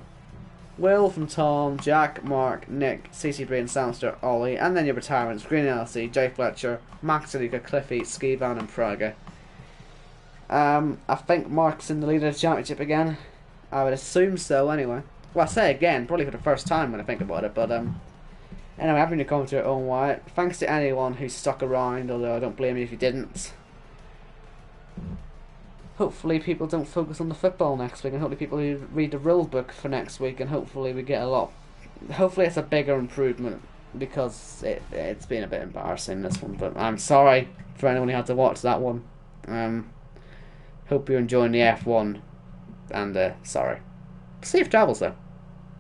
Will from Tom, Jack, Mark, Nick, CC Brain, Samster, Ollie, and then your retirements: Green LC, Jay Fletcher, Max Deluca, Cliffy, Skivan, and Praga. I think Mark's in the lead of the championship again. I would assume so, anyway. Well, I say again, probably for the first time when I think about it, but anyway, having your comment to your own way. Thanks to anyone who stuck around, although I don't blame you if you didn't. hopefully people don't focus on the football next week, and hopefully people read the rule book for next week, and hopefully we get a lot. Hopefully it's a bigger improvement, because it's been a bit embarrassing, this one. But I'm sorry for anyone who had to watch that one. Hope you're enjoying the F1, and sorry. Safe travels though.